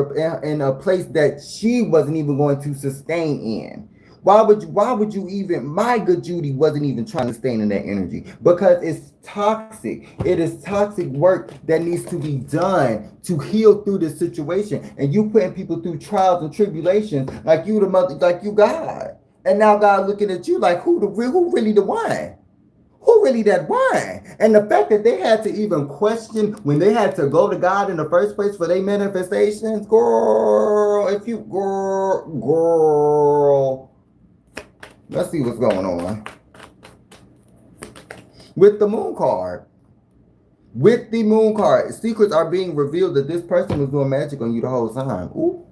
S1: a place that she wasn't even going to sustain in? Why would you even, my good Judy wasn't even trying to stay in that energy, because it's toxic. It is toxic work that needs to be done to heal through this situation. And you putting people through trials and tribulations like you the mother, like you God. And now God looking at you like who really the one? Who really that one? And the fact that they had to even question when they had to go to God in the first place for their manifestations, girl, let's see what's going on. With the moon card. With the moon card, secrets are being revealed that this person was doing magic on you the whole time. Ooh.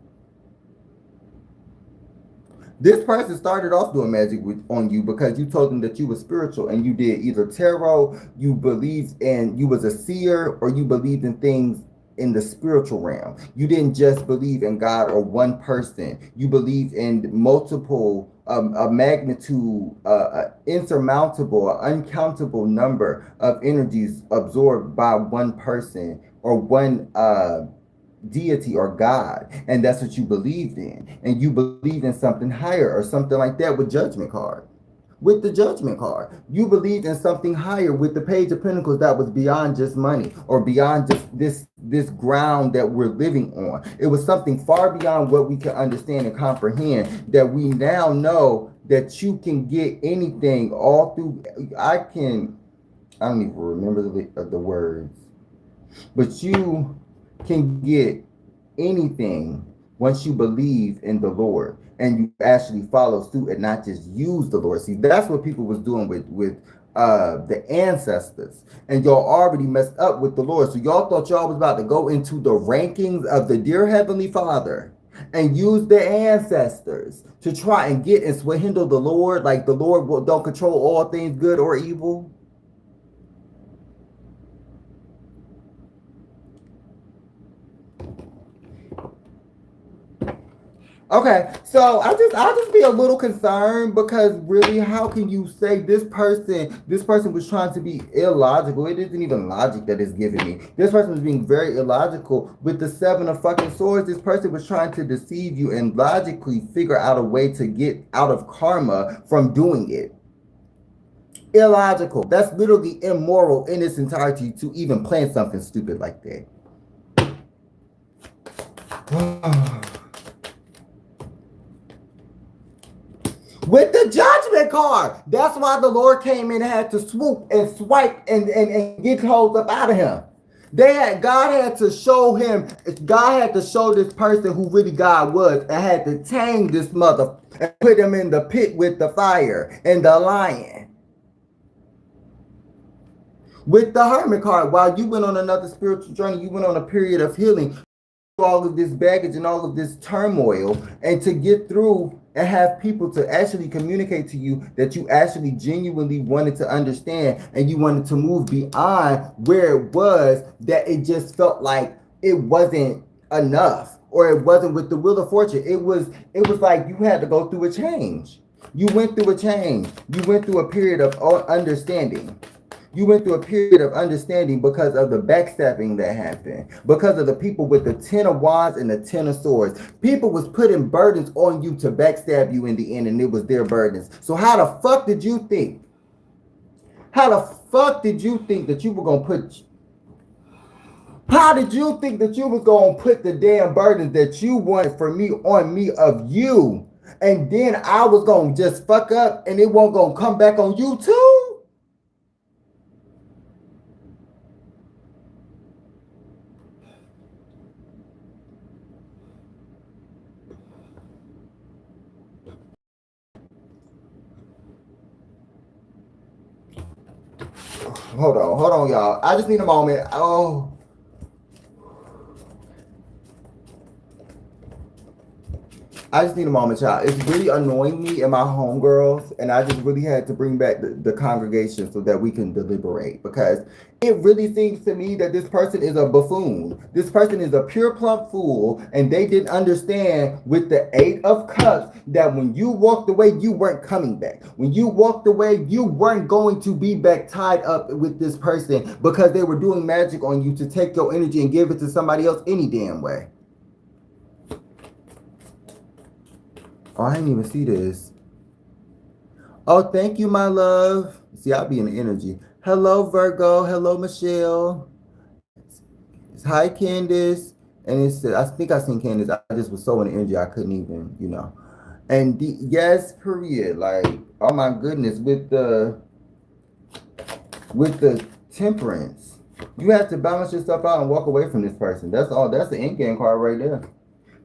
S1: This person started off doing magic on you because you told them that you were spiritual, and you did either tarot, you believed in, you was a seer, or you believed in things in the spiritual realm. You didn't just believe in God or one person. You believed in multiple, a magnitude, insurmountable, uncountable number of energies absorbed by one person or one deity or God, and that's what you believed in. And you believed in something higher or something like that with judgment card. With the judgment card, you believed in something higher with the page of pentacles that was beyond just money or beyond just this ground that we're living on. It was something far beyond what we can understand and comprehend, that we now know that you can get anything all through. I don't even remember the words, but you can get anything once you believe in the Lord and you actually follow suit and not just use the Lord. See, that's what people was doing with the ancestors, and y'all already messed up with the Lord. So y'all thought y'all was about to go into the rankings of the dear Heavenly Father and use the ancestors to try and get and swindle the Lord, like the Lord don't control all things good or evil. Okay, so I'll just be a little concerned, because really, how can you say this person was trying to be illogical? It isn't even logic that is giving me. This person was being very illogical with the 7 of fucking swords. This person was trying to deceive you and logically figure out a way to get out of karma from doing it. Illogical. That's literally immoral in its entirety to even plan something stupid like that. With the judgment card. That's why the Lord came in and had to swoop and swipe and get hold up out of him. God had to show this person who really God was, and had to tame this mother and put him in the pit with the fire and the lion. With the Hermit card, while you went on another spiritual journey, you went on a period of healing, all of this baggage and all of this turmoil, and to get through and have people to actually communicate to you that you actually genuinely wanted to understand, and you wanted to move beyond where it was, that it just felt like it wasn't enough, or it wasn't with the Wheel of Fortune. It was like you had to go through a change. You went through a change. You went through a period of understanding. You went through a period of understanding because of the backstabbing that happened, because of the people with the 10 of wands and the 10 of swords. People was putting burdens on you to backstab you in the end, and it was their burdens. So how the fuck did you think? How the fuck did you think that you were gonna put? How did you think that you was gonna put the damn burdens that you wanted for me on me of you, and then I was gonna just fuck up, and it won't gonna come back on you too? Hold on, y'all. I just need a moment. Oh, I just need a moment, y'all. It's really annoying me and my homegirls, and I just really had to bring back the congregation so that we can deliberate, because it really seems to me that this person is a buffoon. This person is a pure plump fool, and they didn't understand with the 8 of Cups that when you walked away, you weren't coming back. When you walked away, you weren't going to be back tied up with this person because they were doing magic on you to take your energy and give it to somebody else any damn way. Oh, I didn't even see this. Oh, thank you, my love. See, I'll be in the energy. Hello, Virgo. Hello, Michelle. Hi, Candace. And it said, I think I seen Candace. I just was so in the energy, I couldn't even, And yes, period. Like, oh my goodness, with the temperance, you have to balance yourself out and walk away from this person. That's all. That's the end game card right there.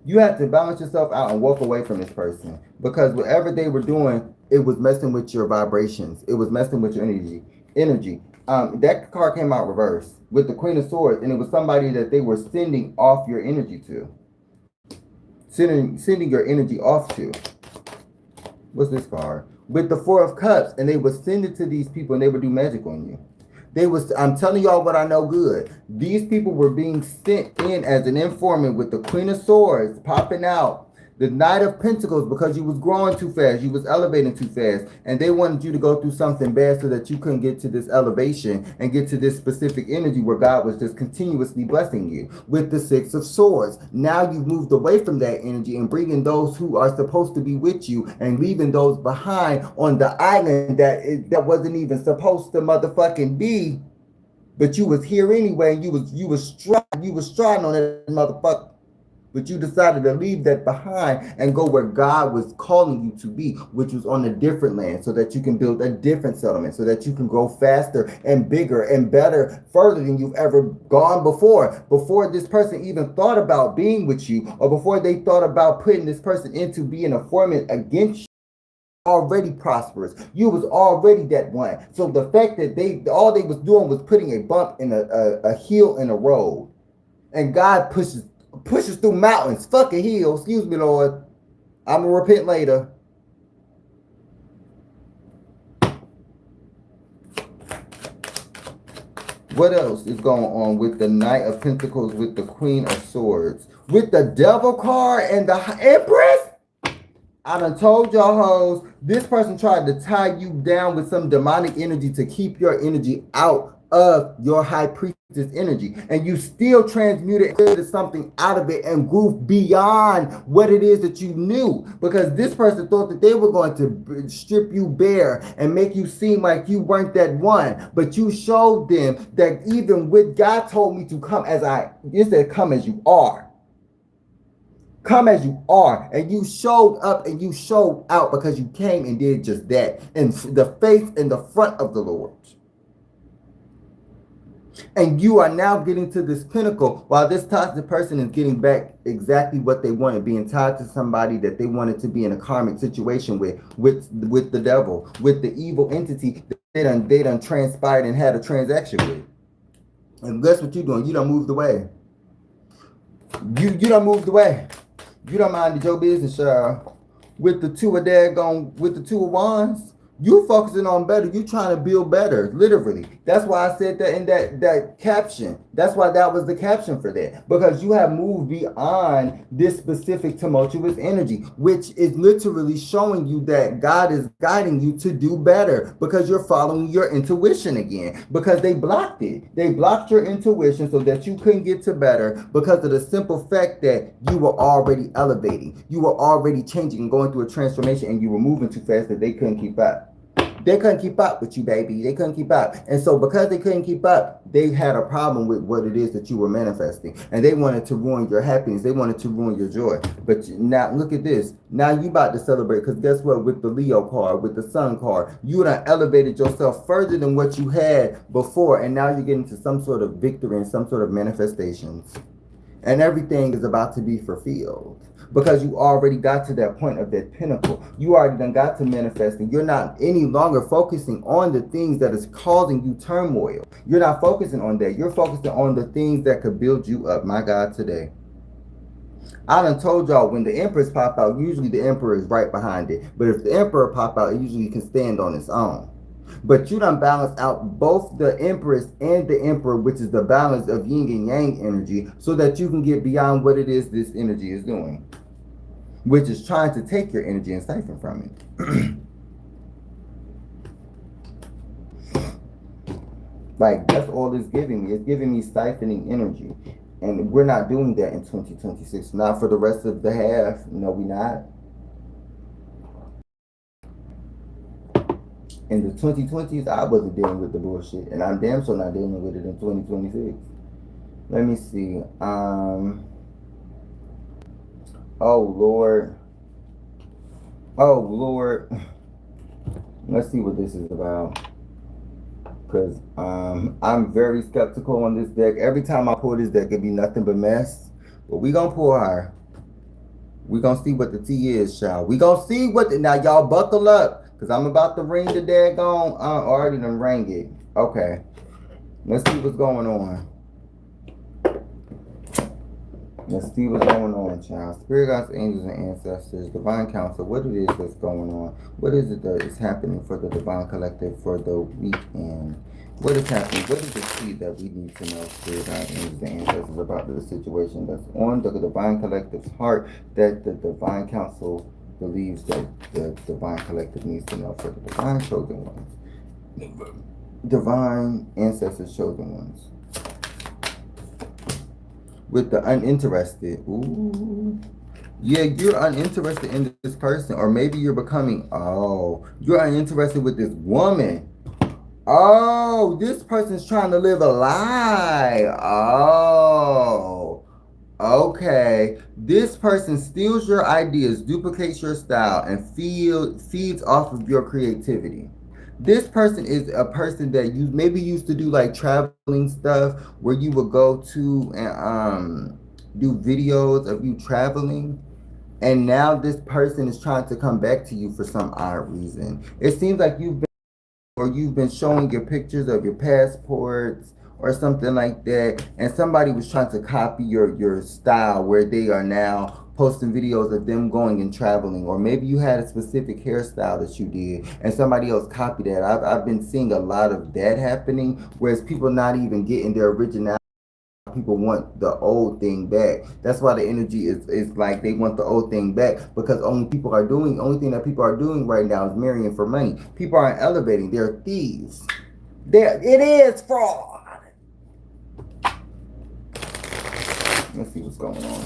S1: You have to balance yourself out and walk away from this person, because whatever they were doing, it was messing with your vibrations. It was messing with your energy. That card came out reverse with the Queen of Swords, and it was somebody that they were sending off your energy to. Sending your energy off to. What's this card? With the 4 of Cups, and they would send it to these people, and they would do magic on you. I'm telling y'all what I know good. These people were being sent in as an informant with the Queen of Swords popping out. The Knight of Pentacles, because you was growing too fast. You was elevating too fast. And they wanted you to go through something bad so that you couldn't get to this elevation and get to this specific energy where God was just continuously blessing you. With the 6 of Swords. Now you've moved away from that energy and bringing those who are supposed to be with you and leaving those behind on the island that wasn't even supposed to motherfucking be. But you was here anyway, and you was striding on that motherfucker. But you decided to leave that behind and go where God was calling you to be, which was on a different land, so that you can build a different settlement, so that you can grow faster and bigger and better, further than you've ever gone before this person even thought about being with you, or before they thought about putting this person into being a foreman against you. Already prosperous. You was already that one. So the fact that all they was doing was putting a bump in a hill in a road, and God pushes through mountains. Fuck a hill. Excuse me, Lord. I'm gonna repent later. What else is going on with the Knight of Pentacles, with the Queen of Swords, with the Devil card and the Empress? I done told y'all hoes, this person tried to tie you down with some demonic energy to keep your energy out of your high priestess energy, and you still transmuted something out of it and grew beyond what it is that you knew, because this person thought that they were going to strip you bare and make you seem like you weren't that one, but you showed them that even with God told me to come as it said come as you are. Come as you are, and you showed up and you showed out because you came and did just that in the face and the front of the Lord. And you are now getting to this pinnacle while this toxic person is getting back exactly what they wanted, being tied to somebody that they wanted to be in a karmic situation with the devil, with the evil entity that they done transpired and had a transaction with. And guess what you're doing? You done moved away. You done moved away. You don't mind your business, child. With the 2 of Wands, you focusing on better. You trying to build better, literally. That's why I said that in that caption. That's why that was the caption for that. Because you have moved beyond this specific tumultuous energy, which is literally showing you that God is guiding you to do better because you're following your intuition again. Because they blocked it. They blocked your intuition so that you couldn't get to better because of the simple fact that you were already elevating. You were already changing and going through a transformation, and you were moving too fast that they couldn't keep up. They couldn't keep up with you, baby. They couldn't keep up. And so because they couldn't keep up, they had a problem with what it is that you were manifesting. And they wanted to ruin your happiness. They wanted to ruin your joy. But now look at this. Now you about to celebrate, because guess what? With the Leo card, with the Sun card, you done elevated yourself further than what you had before. And now you're getting to some sort of victory and some sort of manifestations. And everything is about to be fulfilled. Because you already got to that point of that pinnacle. You already done got to manifesting. You're not any longer focusing on the things that is causing you turmoil. You're not focusing on that. You're focusing on the things that could build you up. My God, today. I done told y'all, when the Empress pop out, usually the Emperor is right behind it. But if the Emperor pop out, it usually can stand on its own. But you done balance out both the Empress and the Emperor, which is the balance of yin and yang energy, so that you can get beyond what it is this energy is doing, which is trying to take your energy and siphon from it. Like, that's all it's giving me. It's giving me siphoning energy. And we're not doing that in 2026. Not for the rest of the half. No, we not. In the 2020s, I wasn't dealing with the bullshit. And I'm damn sure not dealing with it in 2026. Let me see. Oh, Lord. Oh, Lord. Let's see what this is about. Because I'm very skeptical on this deck. Every time I pull this deck, it'd be nothing but mess. But we gonna pull her. We gonna see what the tea is, child. We gonna see what now y'all buckle up. Because I'm about to ring the daggone. Already done rang it. Okay. Let's see what's going on. Let's see what's going on, child. Spirit guides, angels, and ancestors, divine counsel. What it is that's going on? What is it that is happening for the divine collective for the weekend? What is happening? What is the key that we need to know, spirit guides, angels, and ancestors, about the situation that's on the divine collective's heart that the divine counsel believes that the divine collective needs to know for the divine chosen ones, divine ancestors, chosen ones. With the uninterested. Ooh. Yeah, you're uninterested in this person. Or maybe you're becoming, you're uninterested with this woman. Oh, this person's trying to live a lie. Oh, okay. This person steals your ideas, duplicates your style, and feeds off of your creativity. This person is a person that you maybe used to do like traveling stuff, where you would go to and do videos of you traveling. And now this person is trying to come back to you for some odd reason. It seems like you've been showing your pictures of your passports or something like that, and somebody was trying to copy your style, where they are now posting videos of them going and traveling. Or maybe you had a specific hairstyle that you did and somebody else copied that. I've been seeing a lot of that happening, whereas people not even getting their originality. People want the old thing back. That's why the energy is like they want the old thing back, because only thing that people are doing right now is marrying for money. People aren't elevating. They're thieves. It is fraud. Let's see what's going on.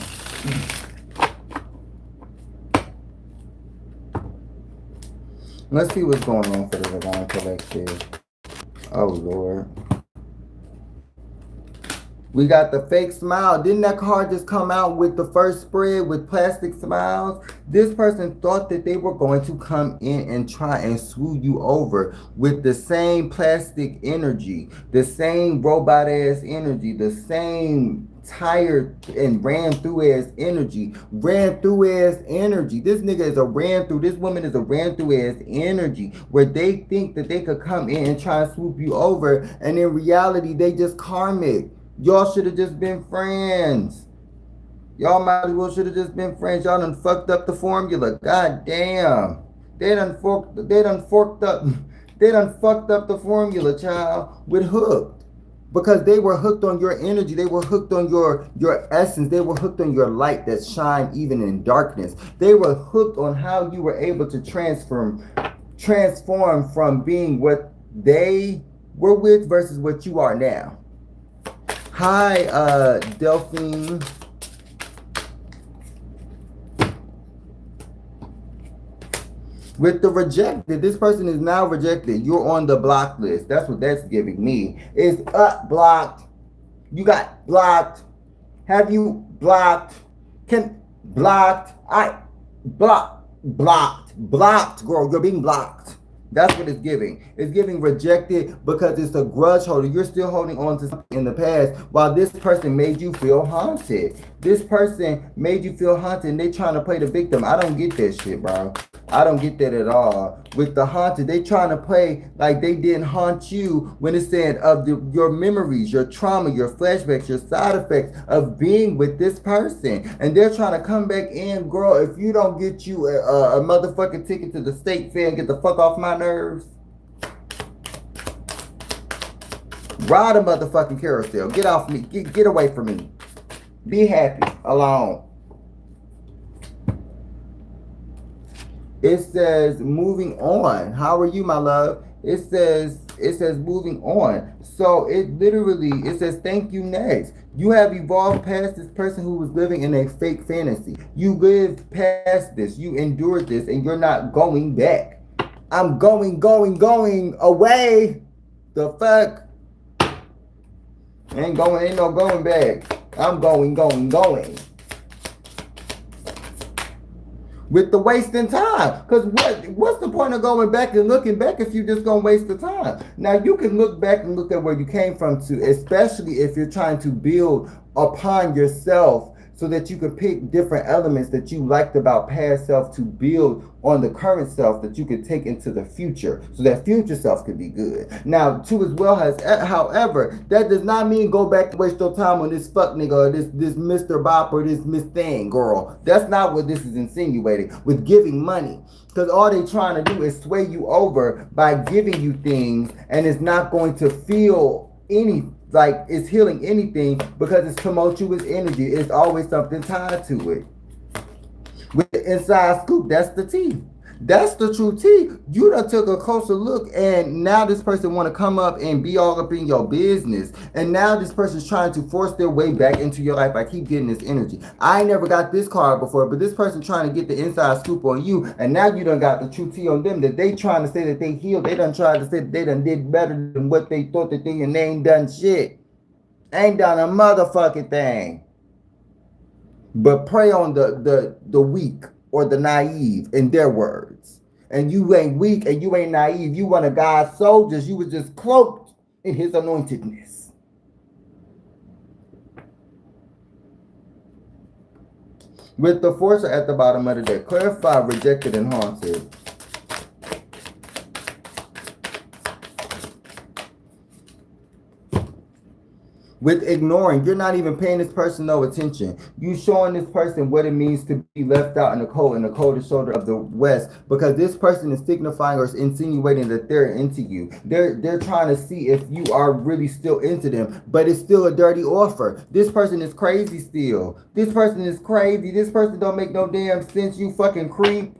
S1: Let's see what's going on for the divine collective. Oh, Lord. We got the fake smile. Didn't that card just come out with the first spread with plastic smiles? This person thought that they were going to come in and try and swoop you over with the same plastic energy, the same robot ass energy, the same tired and ran through ass energy. This nigga is a ran through. This woman is a ran through ass energy, where they think that they could come in and try and swoop you over, and in reality they just karmic. Y'all should have just been friends. Y'all might as well should have just been friends. Y'all done fucked up the formula. God damn. They done forked up They done fucked up the formula, child, with hooked. Because they were hooked on your energy. They were hooked on your essence. They were hooked on your light that shine even in darkness. They were hooked on how you were able to transform from being what they were with versus what you are now. Hi, Delphine. With the rejected, this person is now rejected. You're on the block list. That's what that's giving me. It's blocked. You got blocked. Have you blocked? Can blocked? I blocked, girl. You're being blocked. That's what it's giving. It's giving rejected because it's a grudge holder. You're still holding on to something in the past while this person made you feel haunted. This person made you feel haunted and they trying to play the victim. I don't get that shit, bro. I don't get that at all. With the haunted, they trying to play like they didn't haunt you when it's saying of your memories, your trauma, your flashbacks, your side effects of being with this person. And they're trying to come back in, girl, if you don't get you a motherfucking ticket to the state fair and get the fuck off my nerves. Ride a motherfucking carousel. Get off me. Get away from me. Be happy. Alone. It says moving on. How are you, my love? It says moving on. So it says thank you next. You have evolved past this person who was living in a fake fantasy. You lived past this. You endured this and you're not going back. I'm going away. The fuck? Ain't no going back. I'm going. With the wasting time. Because what's the point of going back and looking back if you just gonna waste the time? Now you can look back and look at where you came from too, especially if you're trying to build upon yourself so that you can pick different elements that you liked about past self to build on the current self that you could take into the future so that future self could be good. Now, too, as well as, however, that does not mean go back and waste your time on this fuck nigga or this Mr. Bop or this Miss Thing, girl. That's not what this is insinuating with giving money. Because all they trying to do is sway you over by giving you things and it's not going to feel anything. Like it's healing anything because it's tumultuous energy. It's always something tied to it. With the inside scoop, that's the tea. That's the true tea. You done took a closer look and now this person want to come up and be all up in your business. And now this person's trying to force their way back into your life. I keep getting this energy. I ain't never got this card before, but this person trying to get the inside scoop on you. And now you done got the true tea on them that they trying to say that they healed. They done tried to say that they done did better than what they thought that they and they ain't done shit. Ain't done a motherfucking thing. But prey on the weak or the naive in their words. And you ain't weak and you ain't naive. You one of God's soldiers. You was just cloaked in his anointedness. With the forcer at the bottom of the deck. Clarify, rejected, and haunted. With ignoring, you're not even paying this person no attention. You showing this person what it means to be left out in the coldest shoulder of the West, because this person is signifying or insinuating that they're into you. They're trying to see if you are really still into them, but it's still a dirty offer. This person is crazy still. This person is crazy. This person don't make no damn sense. You fucking creep.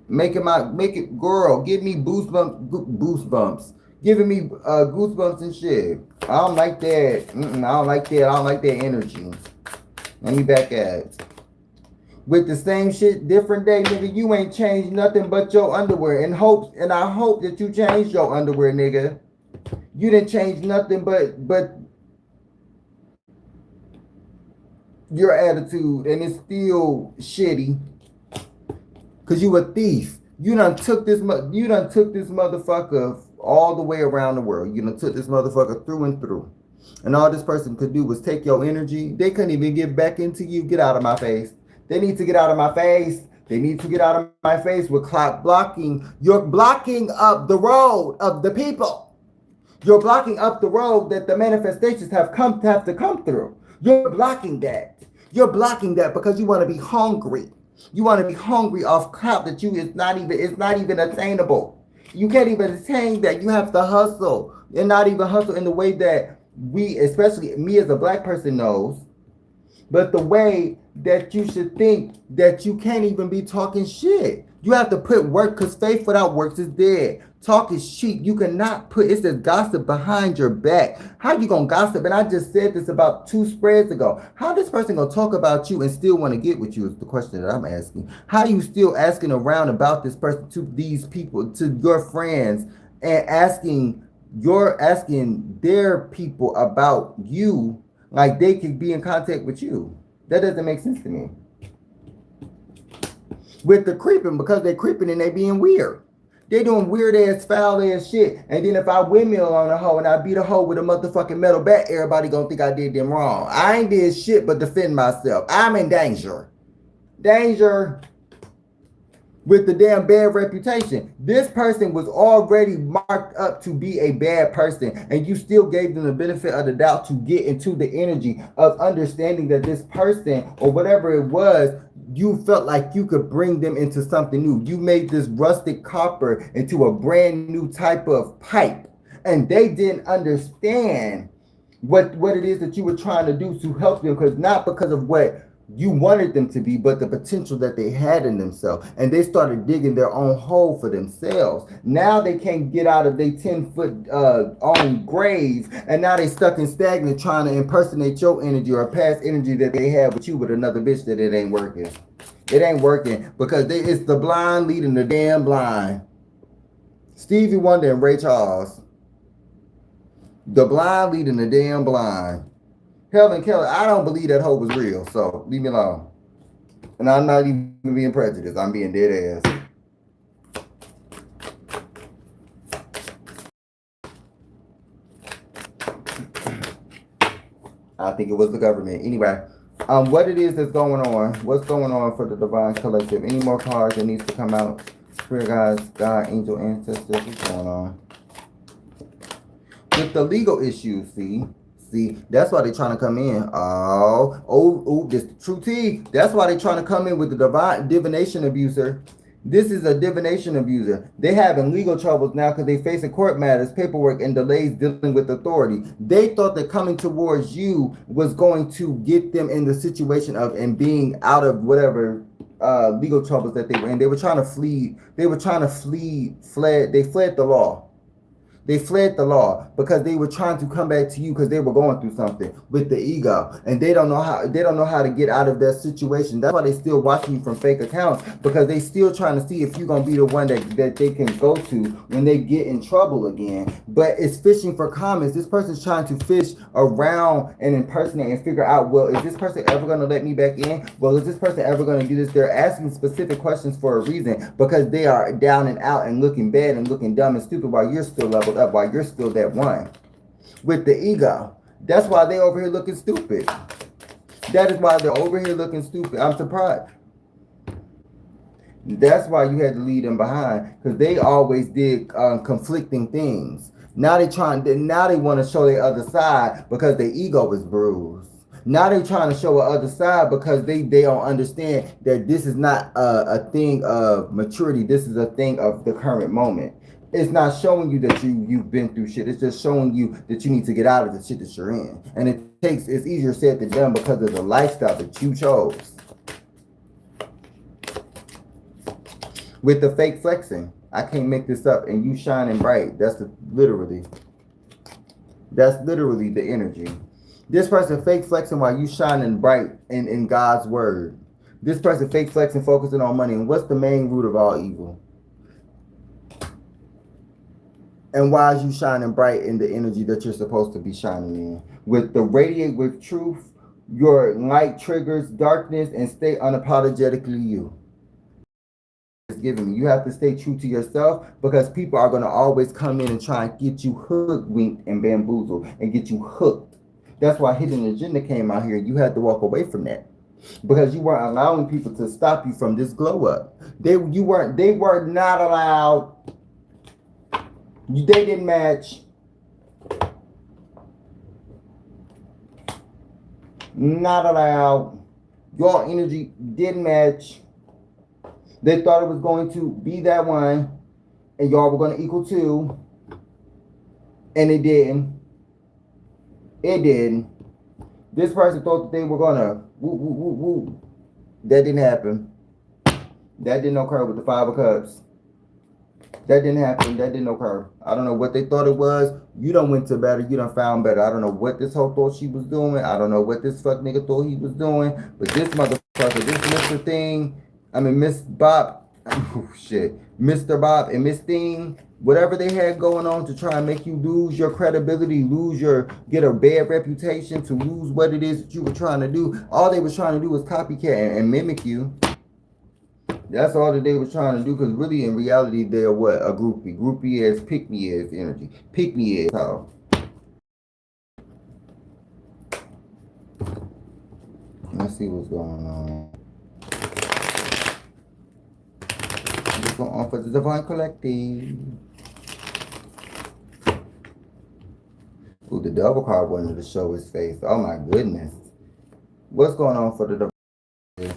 S1: Make it, girl. Give me boost bumps. Giving me goosebumps and shit. I don't like that. I don't like that. I don't like that energy. Let me back at. With the same shit, different day, nigga. You ain't changed nothing but your underwear. And I hope that you changed your underwear, nigga. You didn't change nothing but your attitude, and it's still shitty. Cause you a thief. You done took this motherfucker all the way around the world. You done took this motherfucker through and through. And all this person could do was take your energy. They couldn't even give back into you. Get out of my face. They need to get out of my face. They need to get out of my face with clock blocking. You're blocking up the road of the people. You're blocking up the road that the manifestations have to come through. You're blocking that. You're blocking that because you want to be hungry. You want to be hungry off crap that it's not even attainable. You can't even attain that. You have to hustle, and not even hustle in the way that we, especially me as a black person, knows, but the way that you should think that you can't even be talking shit. You have to put work, because faith without works is dead. Talk is cheap. You cannot put, it says gossip behind your back. How you gonna gossip? And I just said this about 2 spreads ago. How this person gonna talk about you and still want to get with you is the question that I'm asking. How you still asking around about this person to these people, to your friends, and asking their people about you like they could be in contact with you? That doesn't make sense to me. With the creeping, because they creeping and they being weird. They doing weird ass, foul ass shit. And then if I windmill on a hoe and I beat a hoe with a motherfucking metal bat, everybody gonna think I did them wrong. I ain't did shit but defend myself. I'm in danger. Danger. With the damn bad reputation. This person was already marked up to be a bad person, and you still gave them the benefit of the doubt to get into the energy of understanding that this person or whatever it was, you felt like you could bring them into something new. You made this rustic copper into a brand new type of pipe, and they didn't understand what it is that you were trying to do to help them, because of what you wanted them to be, but the potential that they had in themselves. And they started digging their own hole for themselves. Now they can't get out of their 10-foot own grave, and now they stuck in stagnant trying to impersonate your energy or past energy that they had with you with another bitch, that it ain't working. It ain't working because it's the blind leading the damn blind. Stevie Wonder and Ray Charles. The blind leading the damn blind. Helen Keller, I don't believe that hope was real, so leave me alone. And I'm not even being prejudiced. I'm being dead ass. I think it was the government. Anyway, what it is that's going on? What's going on for the Divine Collective? Any more cards that needs to come out? Spirit guides, God, angel, ancestors. What's going on? With the legal issues, See, that's why they're trying to come in. This is true tea. That's why they're trying to come in with the divine divination abuser. This is a divination abuser. They having legal troubles now because they facing court matters, paperwork, and delays dealing with authority. They thought that coming towards you was going to get them in the situation of and being out of whatever legal troubles that they were in. They were trying to flee. They fled the law. They fled the law because they were trying to come back to you because they were going through something with the ego, and they don't know how to get out of that situation. That's why they still watching you from fake accounts, because they still trying to see if you're gonna be the one that they can go to when they get in trouble again. But it's fishing for comments. This person's trying to fish around and impersonate and figure out, well, is this person ever gonna let me back in? Well, is this person ever gonna do this? They're asking specific questions for a reason, because they are down and out and looking bad and looking dumb and stupid while you're still leveled up, while you're still that one with the ego. That's why they over here looking stupid. That is why they're over here looking stupid. I'm surprised. That's why you had to leave them behind, because they always did conflicting things. Now they want to show their other side because their ego is bruised. Now they're trying to show a other side because they don't understand that this is not a thing of maturity. This is a thing of the current moment. It's not showing you that you've been through shit. It's just showing you that you need to get out of the shit that you're in. And it's easier said than done because of the lifestyle that you chose. With the fake flexing, I can't make this up, and you shining bright. That's literally the energy. This person fake flexing while you shining bright in God's word. This person fake flexing, focusing on money. And what's the main root of all evil? And why is you shining bright in the energy that you're supposed to be shining in? With the radiate with truth, your light triggers darkness, and stay unapologetically you. It's giving me. You have to stay true to yourself, because people are going to always come in and try and get you hoodwinked and bamboozled and get you hooked. That's why Hidden Agenda came out here. You had to walk away from that, because you weren't allowing people to stop you from this glow up. They were not allowed. They didn't match. Not allowed. Your energy didn't match. They thought it was going to be that one, and y'all were going to equal 2, and it didn't. It didn't. This person thought that they were going to woo, woo, woo, woo. That didn't happen. That didn't occur with the 5 of Cups. That didn't happen. That didn't occur. I don't know what they thought it was. You done went to better. You done found better. I don't know what this hoe thought she was doing. I don't know what this fuck nigga thought he was doing. But this motherfucker, this Mr. Thing, I mean Miss Bob, oh shit, Mr. Bob and Miss Thing, whatever they had going on to try and make you lose your credibility, get a bad reputation, to lose what it is that you were trying to do. All they was trying to do was copycat and mimic you. That's all that they was trying to do, because really in reality they're what? A groupie. Groupie is pick me is energy. Pick me is how. Let's see what's going on. What's going on for the Divine Collective? Ooh, the double card wanted to show his face. Oh my goodness. What's going on for the Divine?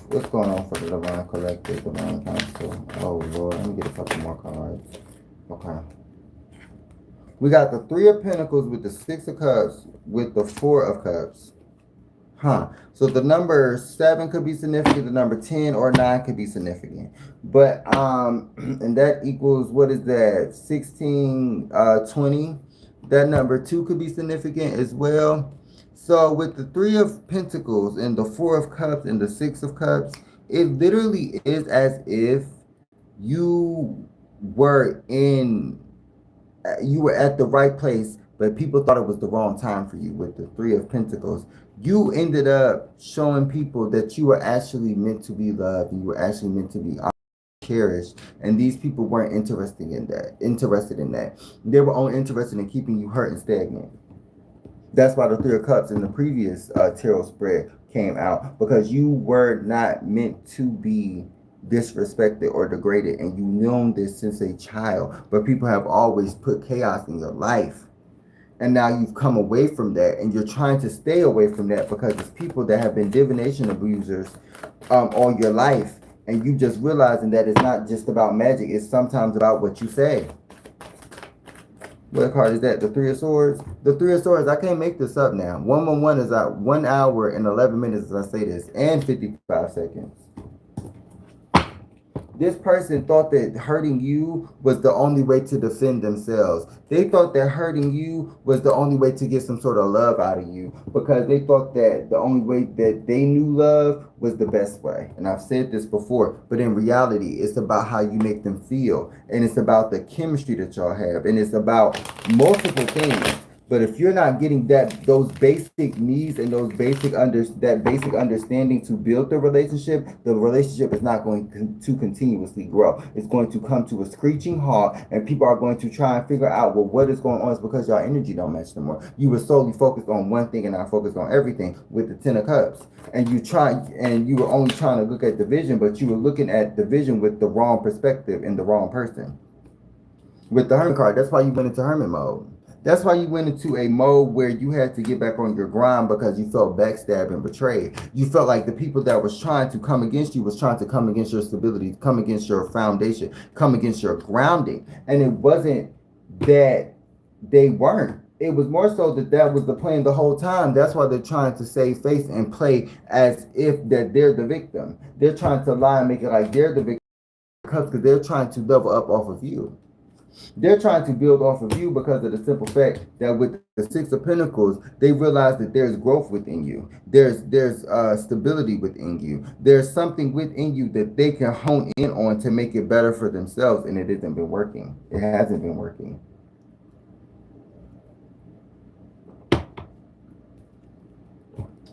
S1: What's going on for the Divine Collective, Divine Council? Oh Lord, let me get a couple more cards. Okay. We got the 3 of Pentacles with the 6 of Cups with the 4 of Cups. So the number 7 could be significant, the number 10 or 9 could be significant. But and that equals, what is that? 16, 20. That number 2 could be significant as well. So with the 3 of Pentacles and the 4 of Cups and the 6 of Cups, it literally is as if you were at the right place, but people thought it was the wrong time for you. With the 3 of Pentacles, you ended up showing people that you were actually meant to be loved, and you were actually meant to be cherished, and these people weren't interested in that. They were only interested in keeping you hurt and stagnant. That's why the 3 of Cups in the previous tarot spread came out, because you were not meant to be disrespected or degraded, and you known this since a child, but people have always put chaos in your life, and now you've come away from that, and you're trying to stay away from that because it's people that have been divination abusers all your life, and you just realizing that it's not just about magic, it's sometimes about what you say. What card is that? The 3 of Swords? The 3 of Swords, I can't make this up now. 111 is out 1 hour and 11 minutes as I say this, and 55 seconds. This person thought that hurting you was the only way to defend themselves. They thought that hurting you was the only way to get some sort of love out of you, because they thought that the only way that they knew love was the best way. And I've said this before, but in reality, it's about how you make them feel. And it's about the chemistry that y'all have. And it's about multiple things. But if you're not getting those basic needs and that basic understanding to build the relationship is not going to continuously grow. It's going to come to a screeching halt, and people are going to try and figure out, well, what is going on? It's because your energy don't match no more. You were solely focused on one thing and not focused on everything with the 10 of Cups. And you were only trying to look at the vision, but you were looking at the vision with the wrong perspective and the wrong person. With the Hermit card, that's why you went into Hermit mode. That's why you went into a mode where you had to get back on your grind, because you felt backstabbed and betrayed. You felt like the people that was trying to come against you was trying to come against your stability, come against your foundation, come against your grounding. And it wasn't that they weren't. It was more so that was the plan the whole time. That's why they're trying to save face and play as if that they're the victim. They're trying to lie and make it like they're the victim, because they're trying to level up off of you. They're trying to build off of you because of the simple fact that with the 6 of Pentacles, they realize that there's growth within you. There's stability within you. There's something within you that they can hone in on to make it better for themselves, and it hasn't been working. It hasn't been working.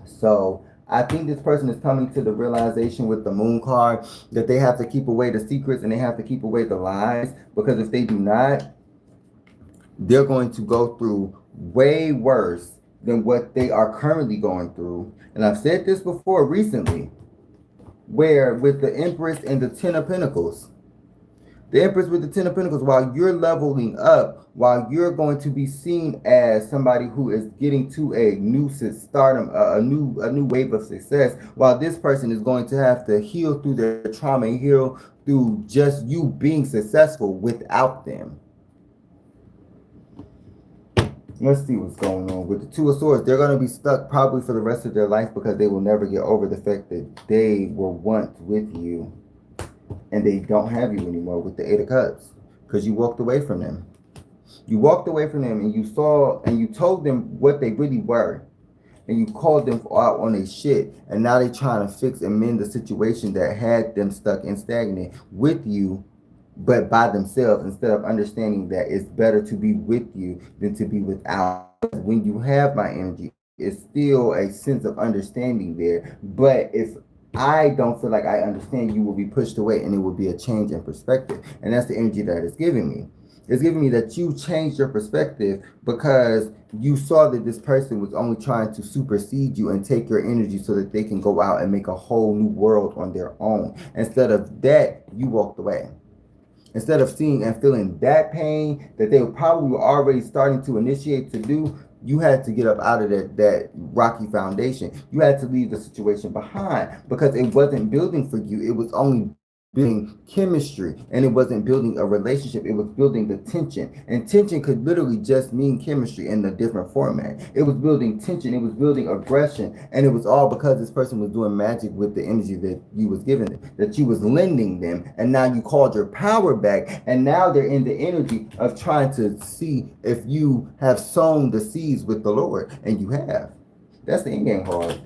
S1: So I think this person is coming to the realization with the Moon card that they have to keep away the secrets and they have to keep away the lies, because if they do not, they're going to go through way worse than what they are currently going through. And I've said this before recently, where with the Empress and the 10 of Pentacles, The Empress with the Ten of Pentacles, while you're leveling up, while you're going to be seen as somebody who is getting to a new stardom, a new wave of success, while this person is going to have to heal through their trauma, heal through just you being successful without them. Let's see what's going on with the Two of Swords. They're going to be stuck probably for the rest of their life because they will never get over the fact that they were once with you and they don't have you anymore with the Eight of Cups because you walked away from them. You walked away from them and you saw and you told them what they really were. And you called them out on their shit. And now they're trying to fix and mend the situation that had them stuck and stagnant with you, but by themselves, instead of understanding that it's better to be with you than to be without. When you have my energy, it's still a sense of understanding there. But if I don't feel like I understand, you will be pushed away and it will be a change in perspective. And that's the energy that it's giving me. It's giving me that you changed your perspective because you saw that this person was only trying to supersede you and take your energy so that they can go out and make a whole new world on their own. Instead of that, you walked away. Instead of seeing and feeling that pain that they were probably already starting to initiate to do, you had to get up out of that rocky foundation. You had to leave the situation behind because it wasn't building for you. It was only building chemistry, and it wasn't building a relationship. It was building the tension, and tension could literally just mean chemistry in a different format. It was building tension, it was building aggression, and it was all because this person was doing magic with the energy that you was giving them, that you was lending them, and now you called your power back, and now they're in the energy of trying to see if you have sown the seeds with the Lord, and you have. That's the in-game card.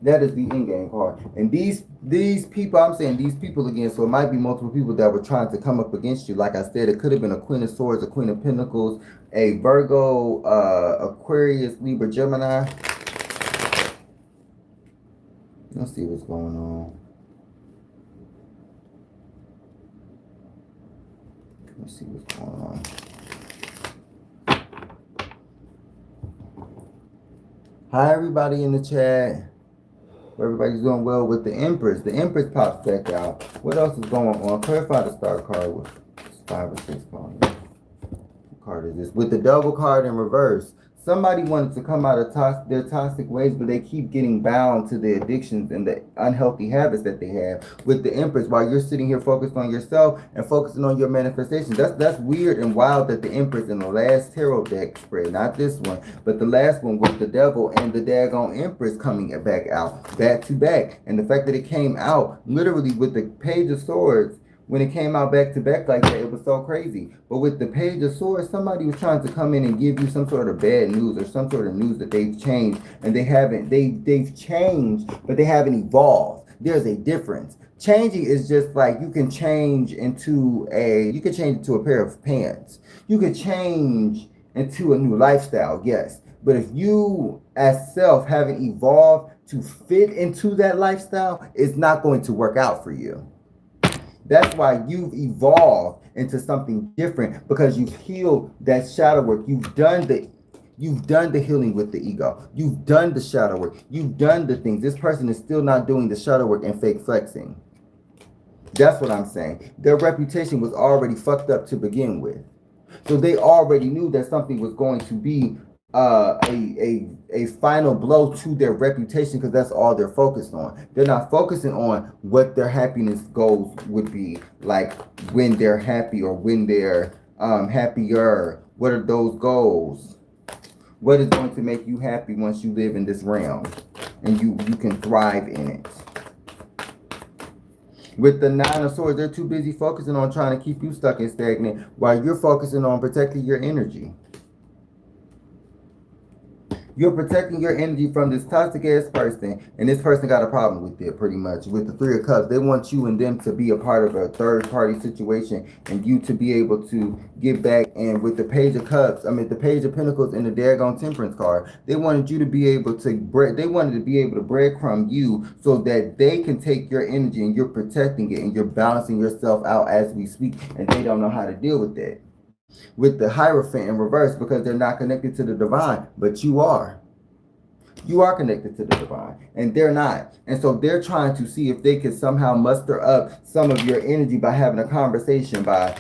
S1: That is the in-game card. And these people, I'm saying these people again, so it might be multiple people that were trying to come up against you. Like I said, it could have been a Queen of Swords, a Queen of Pentacles, a Virgo, Aquarius, Libra, Gemini. Let's see what's going on. Let's see what's going on. Hi, everybody in the chat. Everybody's doing well with the Empress. The Empress pops back out. What else is going on? Clarify the star card with 5 or 6 cards. What card is this? With the double card in reverse. Somebody wanted to come out of their toxic ways, but they keep getting bound to the addictions and the unhealthy habits that they have. With the Empress, while you're sitting here focused on yourself and focusing on your manifestations. That's weird and wild that the Empress in the last tarot deck spread, not this one, but the last one with the devil and the daggone Empress coming back out, back to back. And the fact that it came out literally with the Page of Swords, when it came out back to back like that, it was so crazy. But with the Page of Swords, somebody was trying to come in and give you some sort of bad news or some sort of news that they've changed, and they've changed, but they haven't evolved. There's a difference. Changing is just like you can change into a pair of pants. You could change into a new lifestyle, yes. But if you as self haven't evolved to fit into that lifestyle, it's not going to work out for you. That's why you've evolved into something different, because you've healed that shadow work. You've done the healing with the ego. You've done the shadow work. You've done the things. This person is still not doing the shadow work and fake flexing. That's what I'm saying. Their reputation was already fucked up to begin with. So they already knew that something was going to be a final blow to their reputation, because that's all they're focused on. They're not focusing on what their happiness goals would be, like when they're happy or when they're happier. What are those goals? What is going to make you happy once you live in this realm and you can thrive in it? With the Nine of Swords, they're too busy focusing on trying to keep you stuck and stagnant while you're focusing on protecting your energy. You're protecting your energy from this toxic ass person, and this person got a problem with it pretty much. With the Three of Cups, they want you and them to be a part of a third party situation and you to be able to get back. And with the Page of Cups, the Page of Pentacles and the daggone Temperance card, they wanted you to be able to breadcrumb you so that they can take your energy and you're protecting it and you're balancing yourself out as we speak, and they don't know how to deal with that. With the Hierophant in reverse, because they're not connected to the divine, but you are. You are connected to the divine, and they're not. And so they're trying to see if they can somehow muster up some of your energy by having a conversation, by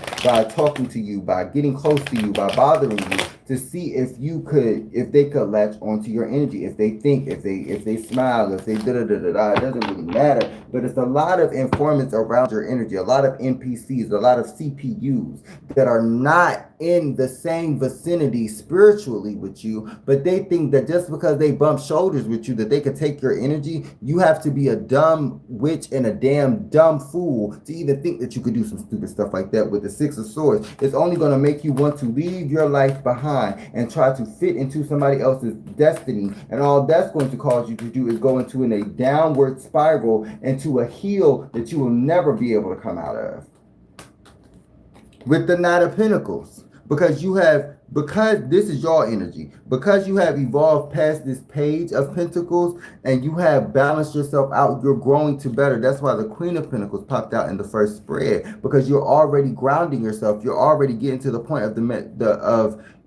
S1: talking to you, by getting close to you, by bothering you, to see if they could latch onto your energy, if they think, if they smile, if they da da da da da. It doesn't really matter. But it's a lot of informants around your energy, a lot of NPCs, a lot of CPUs that are not in the same vicinity spiritually with you, but they think that just because they bump shoulders with you that they could take your energy. You have to be a dumb witch and a damn dumb fool to even think that you could do some stupid stuff like that. With the Six of Swords, it's only going to make you want to leave your life behind and try to fit into somebody else's destiny, and all that's going to cause you to do is go into a downward spiral, into a heel that you will never be able to come out of. With the Knight of Pentacles, because this is your energy, because you have evolved past this page of Pentacles and you have balanced yourself out, you're growing to better. That's why the Queen of Pentacles popped out in the first spread, because you're already grounding yourself. You're already getting to the point of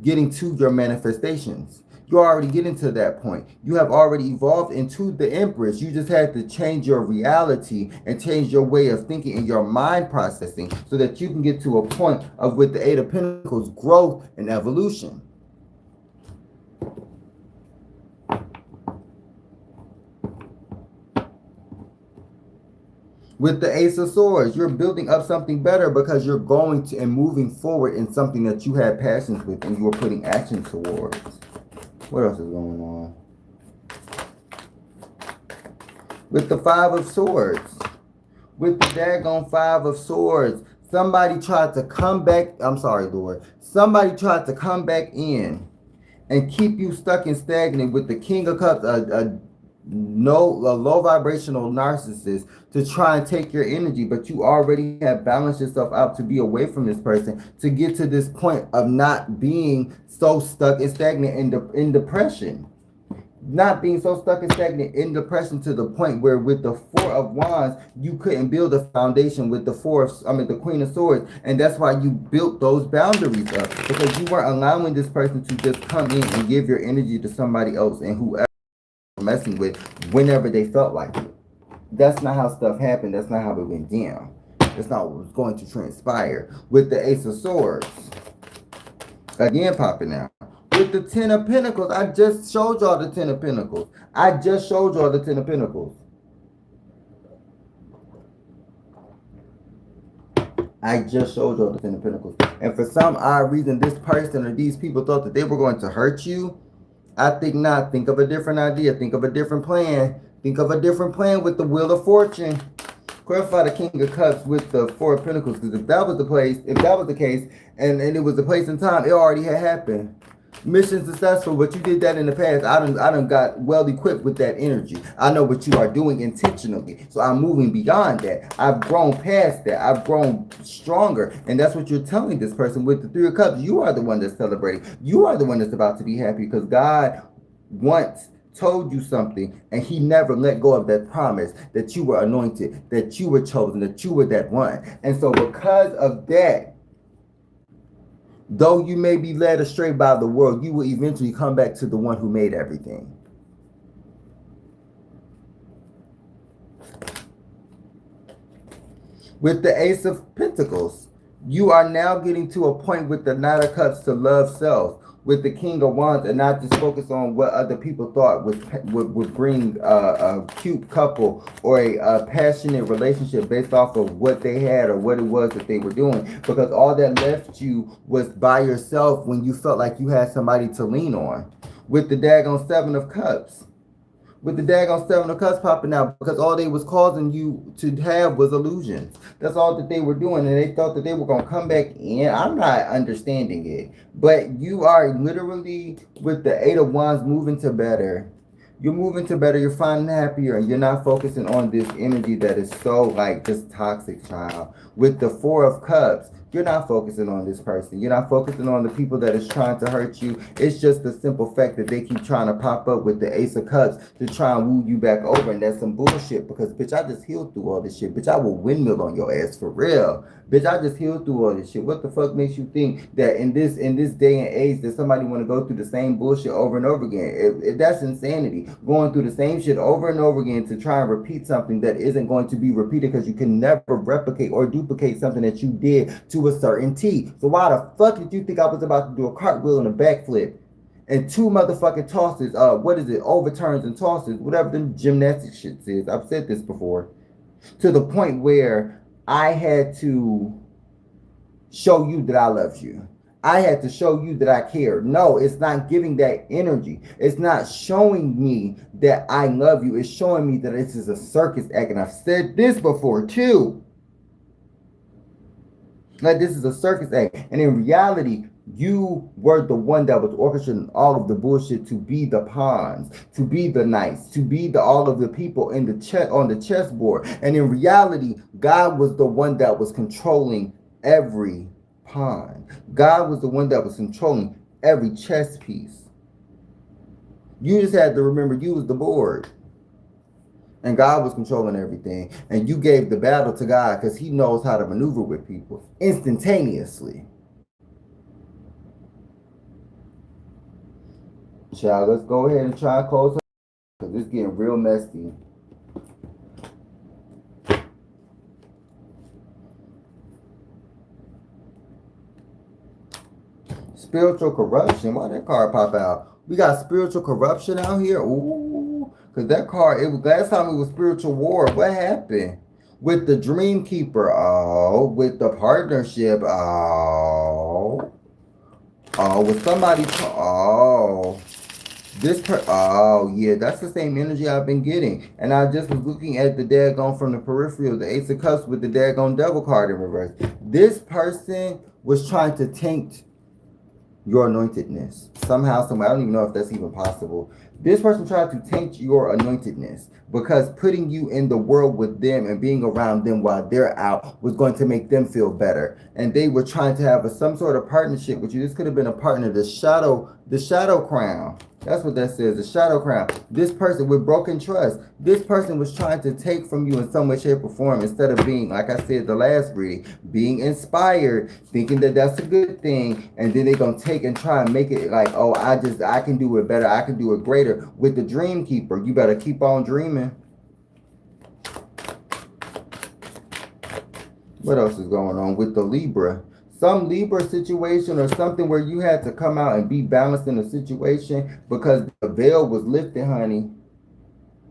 S1: getting to your manifestations. You're already getting to that point. You have already evolved into the Empress. You just had to change your reality and change your way of thinking and your mind processing so that you can get to a point of, with the Eight of Pentacles, growth and evolution. With the Ace of Swords, you're building up something better because you're going to and moving forward in something that you had passions with and you were putting action towards. What else is going on? With the Five of Swords. With the daggone Five of Swords. Somebody tried to come back. I'm sorry, Lord. Somebody tried to come back in and keep you stuck and stagnant with the King of Cups, a low vibrational narcissist, to try and take your energy, but you already have balanced yourself out to be away from this person, to get to this point of not being so stuck and stagnant in depression. Not being so stuck and stagnant in depression to the point where with the Four of Wands, you couldn't build a foundation with the Queen of Swords. And that's why you built those boundaries up, because you weren't allowing this person to just come in and give your energy to somebody else and whoever you're messing with whenever they felt like it. That's not how stuff happened. That's not how it went down. That's not what was going to transpire. With the Ace of Swords, again popping out. With the Ten of Pentacles, I just showed y'all the Ten of Pentacles. I just showed y'all the Ten of Pentacles. I just showed y'all the Ten of Pentacles. And for some odd reason, this person or these people thought that they were going to hurt you. I think not. Think of a different idea. Think of a different plan. Think of a different plan with the Wheel of Fortune. Clarify the King of Cups with the Four of Pentacles, because if that was the case, and it was the place and time, it already had happened. Mission successful, but you did that in the past. I done got well equipped with that energy. I know what you are doing intentionally. So I'm moving beyond that. I've grown past that. I've grown stronger. And that's what you're telling this person with the Three of Cups. You are the one that's celebrating. You are the one that's about to be happy, because God once told you something and he never let go of that promise that you were anointed, that you were chosen, that you were that one. And so because of that, though you may be led astray by the world, you will eventually come back to the one who made everything. With the Ace of Pentacles, you are now getting to a point with the Knight of Cups to love self. With the King of Wands, and not just focus on what other people thought would bring a cute couple or a passionate relationship based off of what they had or what it was that they were doing. Because all that left you was by yourself when you felt like you had somebody to lean on. With the daggone Seven of Cups. With the daggone Seven of Cups popping out, because all they was causing you to have was illusions. That's all that they were doing, and they thought that they were going to come back in. I'm not understanding it. But you are literally, with the Eight of Wands, moving to better. You're moving to better. You're finding happier, and you're not focusing on this energy that is so, like, just toxic, child. With the Four of Cups, You're not focusing on this person. You're not focusing on the people that is trying to hurt you. It's just the simple fact that they keep trying to pop up with the Ace of Cups to try and woo you back over. And that's some bullshit because, bitch, I just healed through all this shit. Bitch, I will windmill on your ass for real. Bitch, I just healed through all this shit. What the fuck makes you think that in this day and age that somebody want to go through the same bullshit over and over again? That's insanity. Going through the same shit over and over again to try and repeat something that isn't going to be repeated because you can never replicate or duplicate something that you did to a certain T. So why the fuck did you think I was about to do a cartwheel and a backflip? And 2 motherfucking tosses, what is it? Overturns and tosses, whatever the gymnastic shit is. I've said this before. To the point where I had to show you that I loved you. I had to show you that I cared. No, it's not giving that energy. It's not showing me that I love you. It's showing me that this is a circus act. And I've said this before too. Like, this is a circus act. And in reality, you were the one that was orchestrating all of the bullshit to be the pawns, to be the knights, to be the all of the people in the on the chessboard. And in reality, God was the one that was controlling every pawn. God was the one that was controlling every chess piece. You just had to remember you was the board. And God was controlling everything. And you gave the battle to God because he knows how to maneuver with people instantaneously. Child, let's go ahead and try and close up because it's getting real messy. Spiritual corruption. Why that card pop out? We got spiritual corruption out here. Ooh, because that card, last time it was spiritual war. What happened? With the Dream Keeper. Oh, with the partnership. Oh, with somebody. Oh. Oh yeah, that's the same energy I've been getting. And I just was looking at the daggone from the peripheral, the Ace of Cups with the daggone devil card in reverse. This person was trying to taint your anointedness. Somehow, I don't even know if that's even possible. This person tried to taint your anointedness because putting you in the world with them and being around them while they're out was going to make them feel better. And they were trying to have some sort of partnership with you. This could have been a partner, the shadow crown. That's what that says, the shadow crown. This person with broken trust, this person was trying to take from you in some way, shape, or form instead of being, like I said the last reading, being inspired, thinking that that's a good thing, and then they're going to take and try and make it like, oh, I can do it better, I can do it greater. With the Dream Keeper, you better keep on dreaming. What else is going on with the Libra? Some Libra situation or something where you had to come out and be balanced in a situation because the veil was lifted, honey.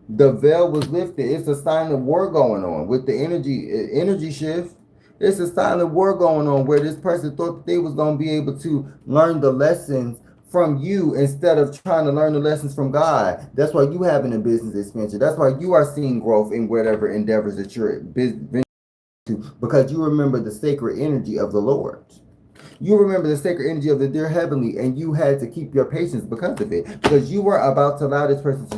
S1: The veil was lifted. It's a silent war going on with the energy shift. It's a silent war going on where this person thought that they was going to be able to learn the lessons from you instead of trying to learn the lessons from God. That's why you having a business expansion. That's why you are seeing growth in whatever endeavors that you're to, because you remember the sacred energy of the Lord. You remember the sacred energy of the dear heavenly, and you had to keep your patience because of it. Because you were about to allow this person to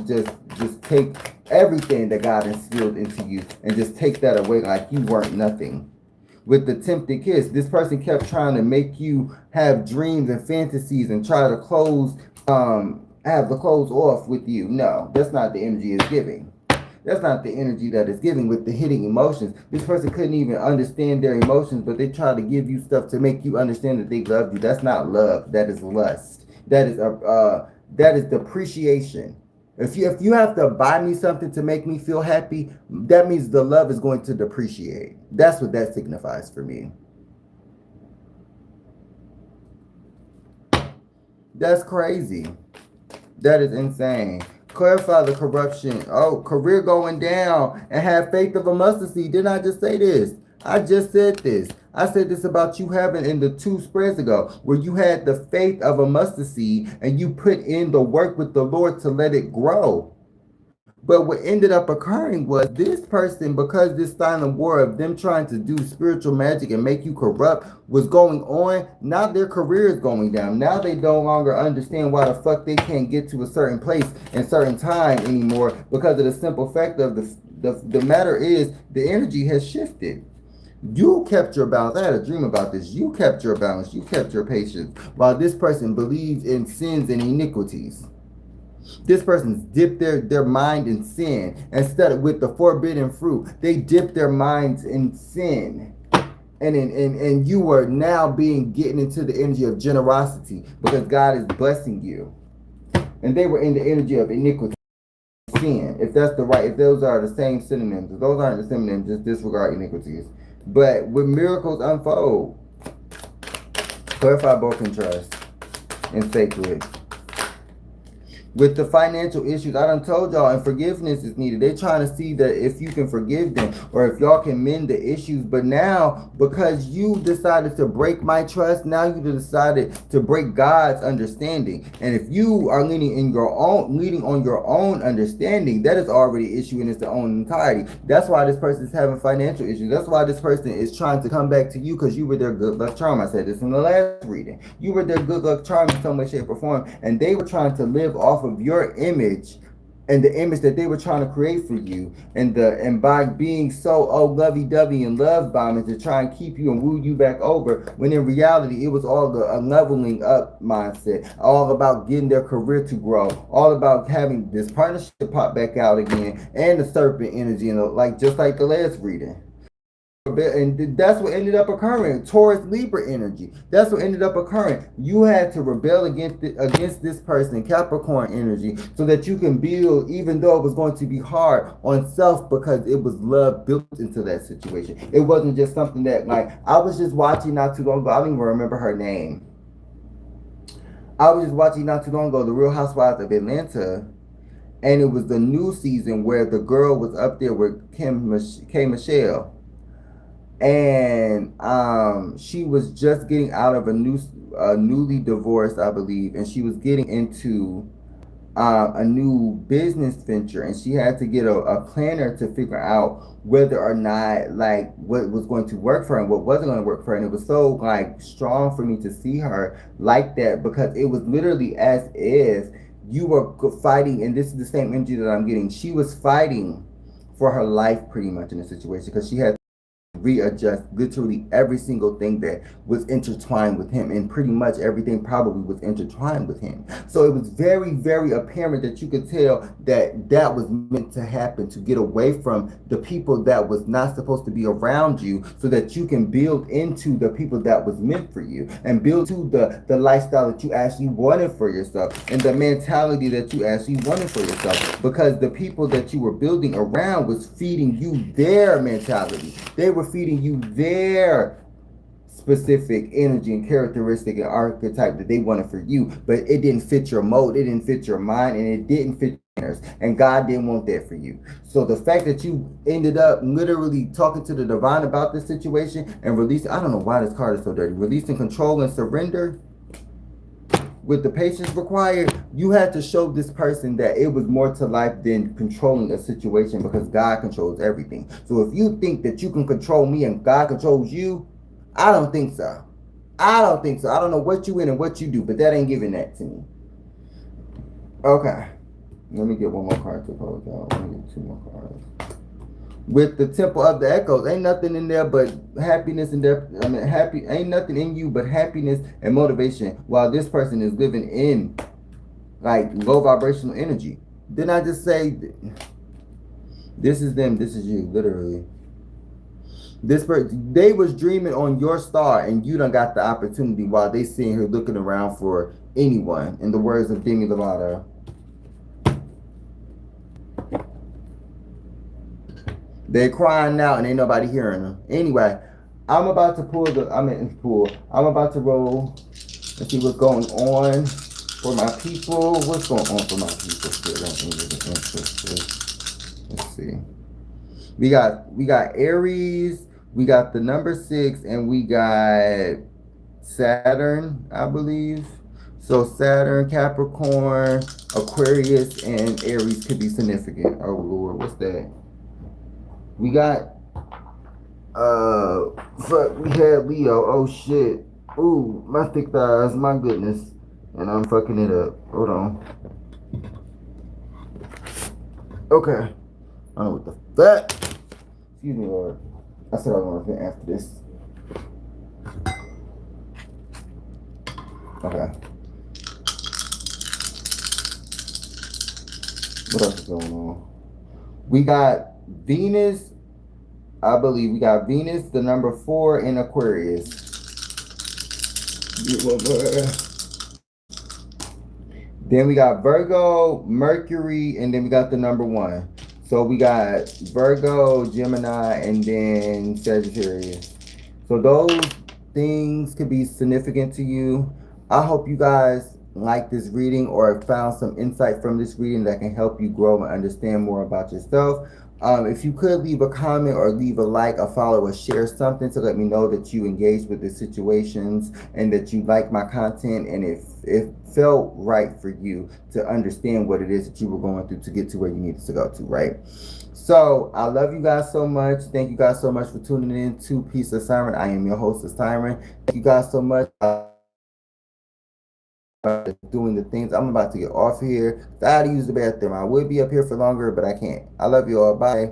S1: just take everything that God instilled into you and just take that away like you weren't nothing. With the tempted kiss, this person kept trying to make you have dreams and fantasies and try to have the clothes off with you. No, that's not the energy it's giving. That's not the energy that it's giving with the hitting emotions. This person couldn't even understand their emotions, but they try to give you stuff to make you understand that they love you. That's not love. That is lust. That is depreciation. If you have to buy me something to make me feel happy, that means the love is going to depreciate. That's what that signifies for me. That's crazy. That is insane. Clarify the corruption. Oh, career going down and have faith of a mustard seed. Didn't I just say this? I just said this. I said this about you having in the 2 spreads ago, where you had the faith of a mustard seed and you put in the work with the Lord to let it grow. But what ended up occurring was this person, because this silent war of them trying to do spiritual magic and make you corrupt was going on, now their career is going down. Now they no longer understand why the fuck they can't get to a certain place in certain time anymore because of the simple fact of the matter is the energy has shifted. You kept your balance. I had a dream about this. You kept your balance. You kept your patience. While this person believes in sins and iniquities. This person's dipped their mind in sin. Instead of with the forbidden fruit, they dipped their minds in sin. And you are now getting into the energy of generosity because God is blessing you. And they were in the energy of iniquity, sin. If those are the same synonyms, if those aren't the synonyms, just disregard iniquities. But when miracles unfold, clarify broken trust and sacred. With the financial issues, I done told y'all, and forgiveness is needed. They trying to see that if you can forgive them or if y'all can mend the issues. But now, because you decided to break my trust, now you decided to break God's understanding. And if you are leaning on your own understanding, that is already an issue in its own entirety. That's why this person is having financial issues. That's why this person is trying to come back to you, because you were their good luck charm. I said this in the last reading. You were their good luck charm in some way, shape, or form, and they were trying to live off of your image and the image that they were trying to create for you, and by being so lovey-dovey and love bombing to try and keep you and woo you back over, when in reality it was all a leveling up mindset, all about getting their career to grow, all about having this partnership pop back out again, and the serpent energy, like just like the last reading. And that's what ended up occurring. Taurus Libra energy. That's what ended up occurring. You had to rebel against this person, Capricorn energy, so that you can build, even though it was going to be hard, on self, because it was love built into that situation. It wasn't just something that, like, I was just watching not too long ago. I don't even remember her name. I was just watching not too long ago, The Real Housewives of Atlanta. And it was the new season where the girl was up there with K. Michelle, and she was just getting out of a newly divorced, I believe, and she was getting into a new business venture, and she had to get a planner to figure out whether or not, like, what was going to work for her and what wasn't going to work for her. And it was so, like, strong for me to see her like that, because it was literally as if you were fighting, and this is the same energy that I'm getting. She was fighting for her life pretty much in the situation, because she had readjust literally every single thing that was intertwined with him, and pretty much everything probably was intertwined with him. So it was very, very apparent that you could tell that that was meant to happen, to get away from the people that was not supposed to be around you, so that you can build into the people that was meant for you, and build to the lifestyle that you actually wanted for yourself, and the mentality that you actually wanted for yourself, because the people that you were building around was feeding you their mentality. They were feeding you their specific energy and characteristic and archetype that they wanted for you, but it didn't fit your mode, it didn't fit your mind, and it didn't fit yours, and God didn't want that for you. So the fact that you ended up literally talking to the divine about this situation and releasing, I don't know why this card is so dirty, releasing control and surrender with the patience required, you had to show this person that it was more to life than controlling a situation, because God controls everything. So if you think that you can control me and God controls you, I don't think so. I don't think so. I don't know what you in and what you do, but that ain't giving that to me. Okay. Let me get one more card to close out. Let me get two more cards. With the Temple of the Echoes, ain't nothing in there but happiness and ain't nothing in you but happiness and motivation, while this person is living in, like, low vibrational energy. Didn't I just say this is them, this is you, literally? This person, they was dreaming on your star, and you done got the opportunity, while they sitting here looking around for anyone, in the words of Demi Lovato. They're crying out and ain't nobody hearing them. Anyway, I'm about to I'm about to roll and see what's going on for my people. What's going on for my people? Let's see. We got Aries, we got the number 6, and we got Saturn, I believe. So Saturn, Capricorn, Aquarius, and Aries could be significant. Oh Lord, what's that? We got we had Leo. Oh shit. Ooh, my thick thighs, my goodness. And I'm fucking it up. Hold on. Okay. I don't know what the fuck. Excuse me, Lord. I said I was going to after this. Okay. What else is going on? We got Venus. I believe we got Venus, the number 4 in Aquarius. Then we got Virgo, Mercury, and then we got the number 1. So we got Virgo, Gemini, and then Sagittarius. So those things could be significant to you. I hope you guys like this reading or found some insight from this reading that can help you grow and understand more about yourself. If you could leave a comment or leave a like, a follow, or share something to let me know that you engaged with the situations and that you like my content and it felt right for you to understand what it is that you were going through to get to where you needed to go to, right? So I love you guys so much. Thank you guys so much for tuning in to Peace of Siren. I am your host of Siren. Thank you guys so much. Doing the things. I'm about to get off here. I had to use the bathroom. I would be up here for longer, but I can't. I love you all. Bye.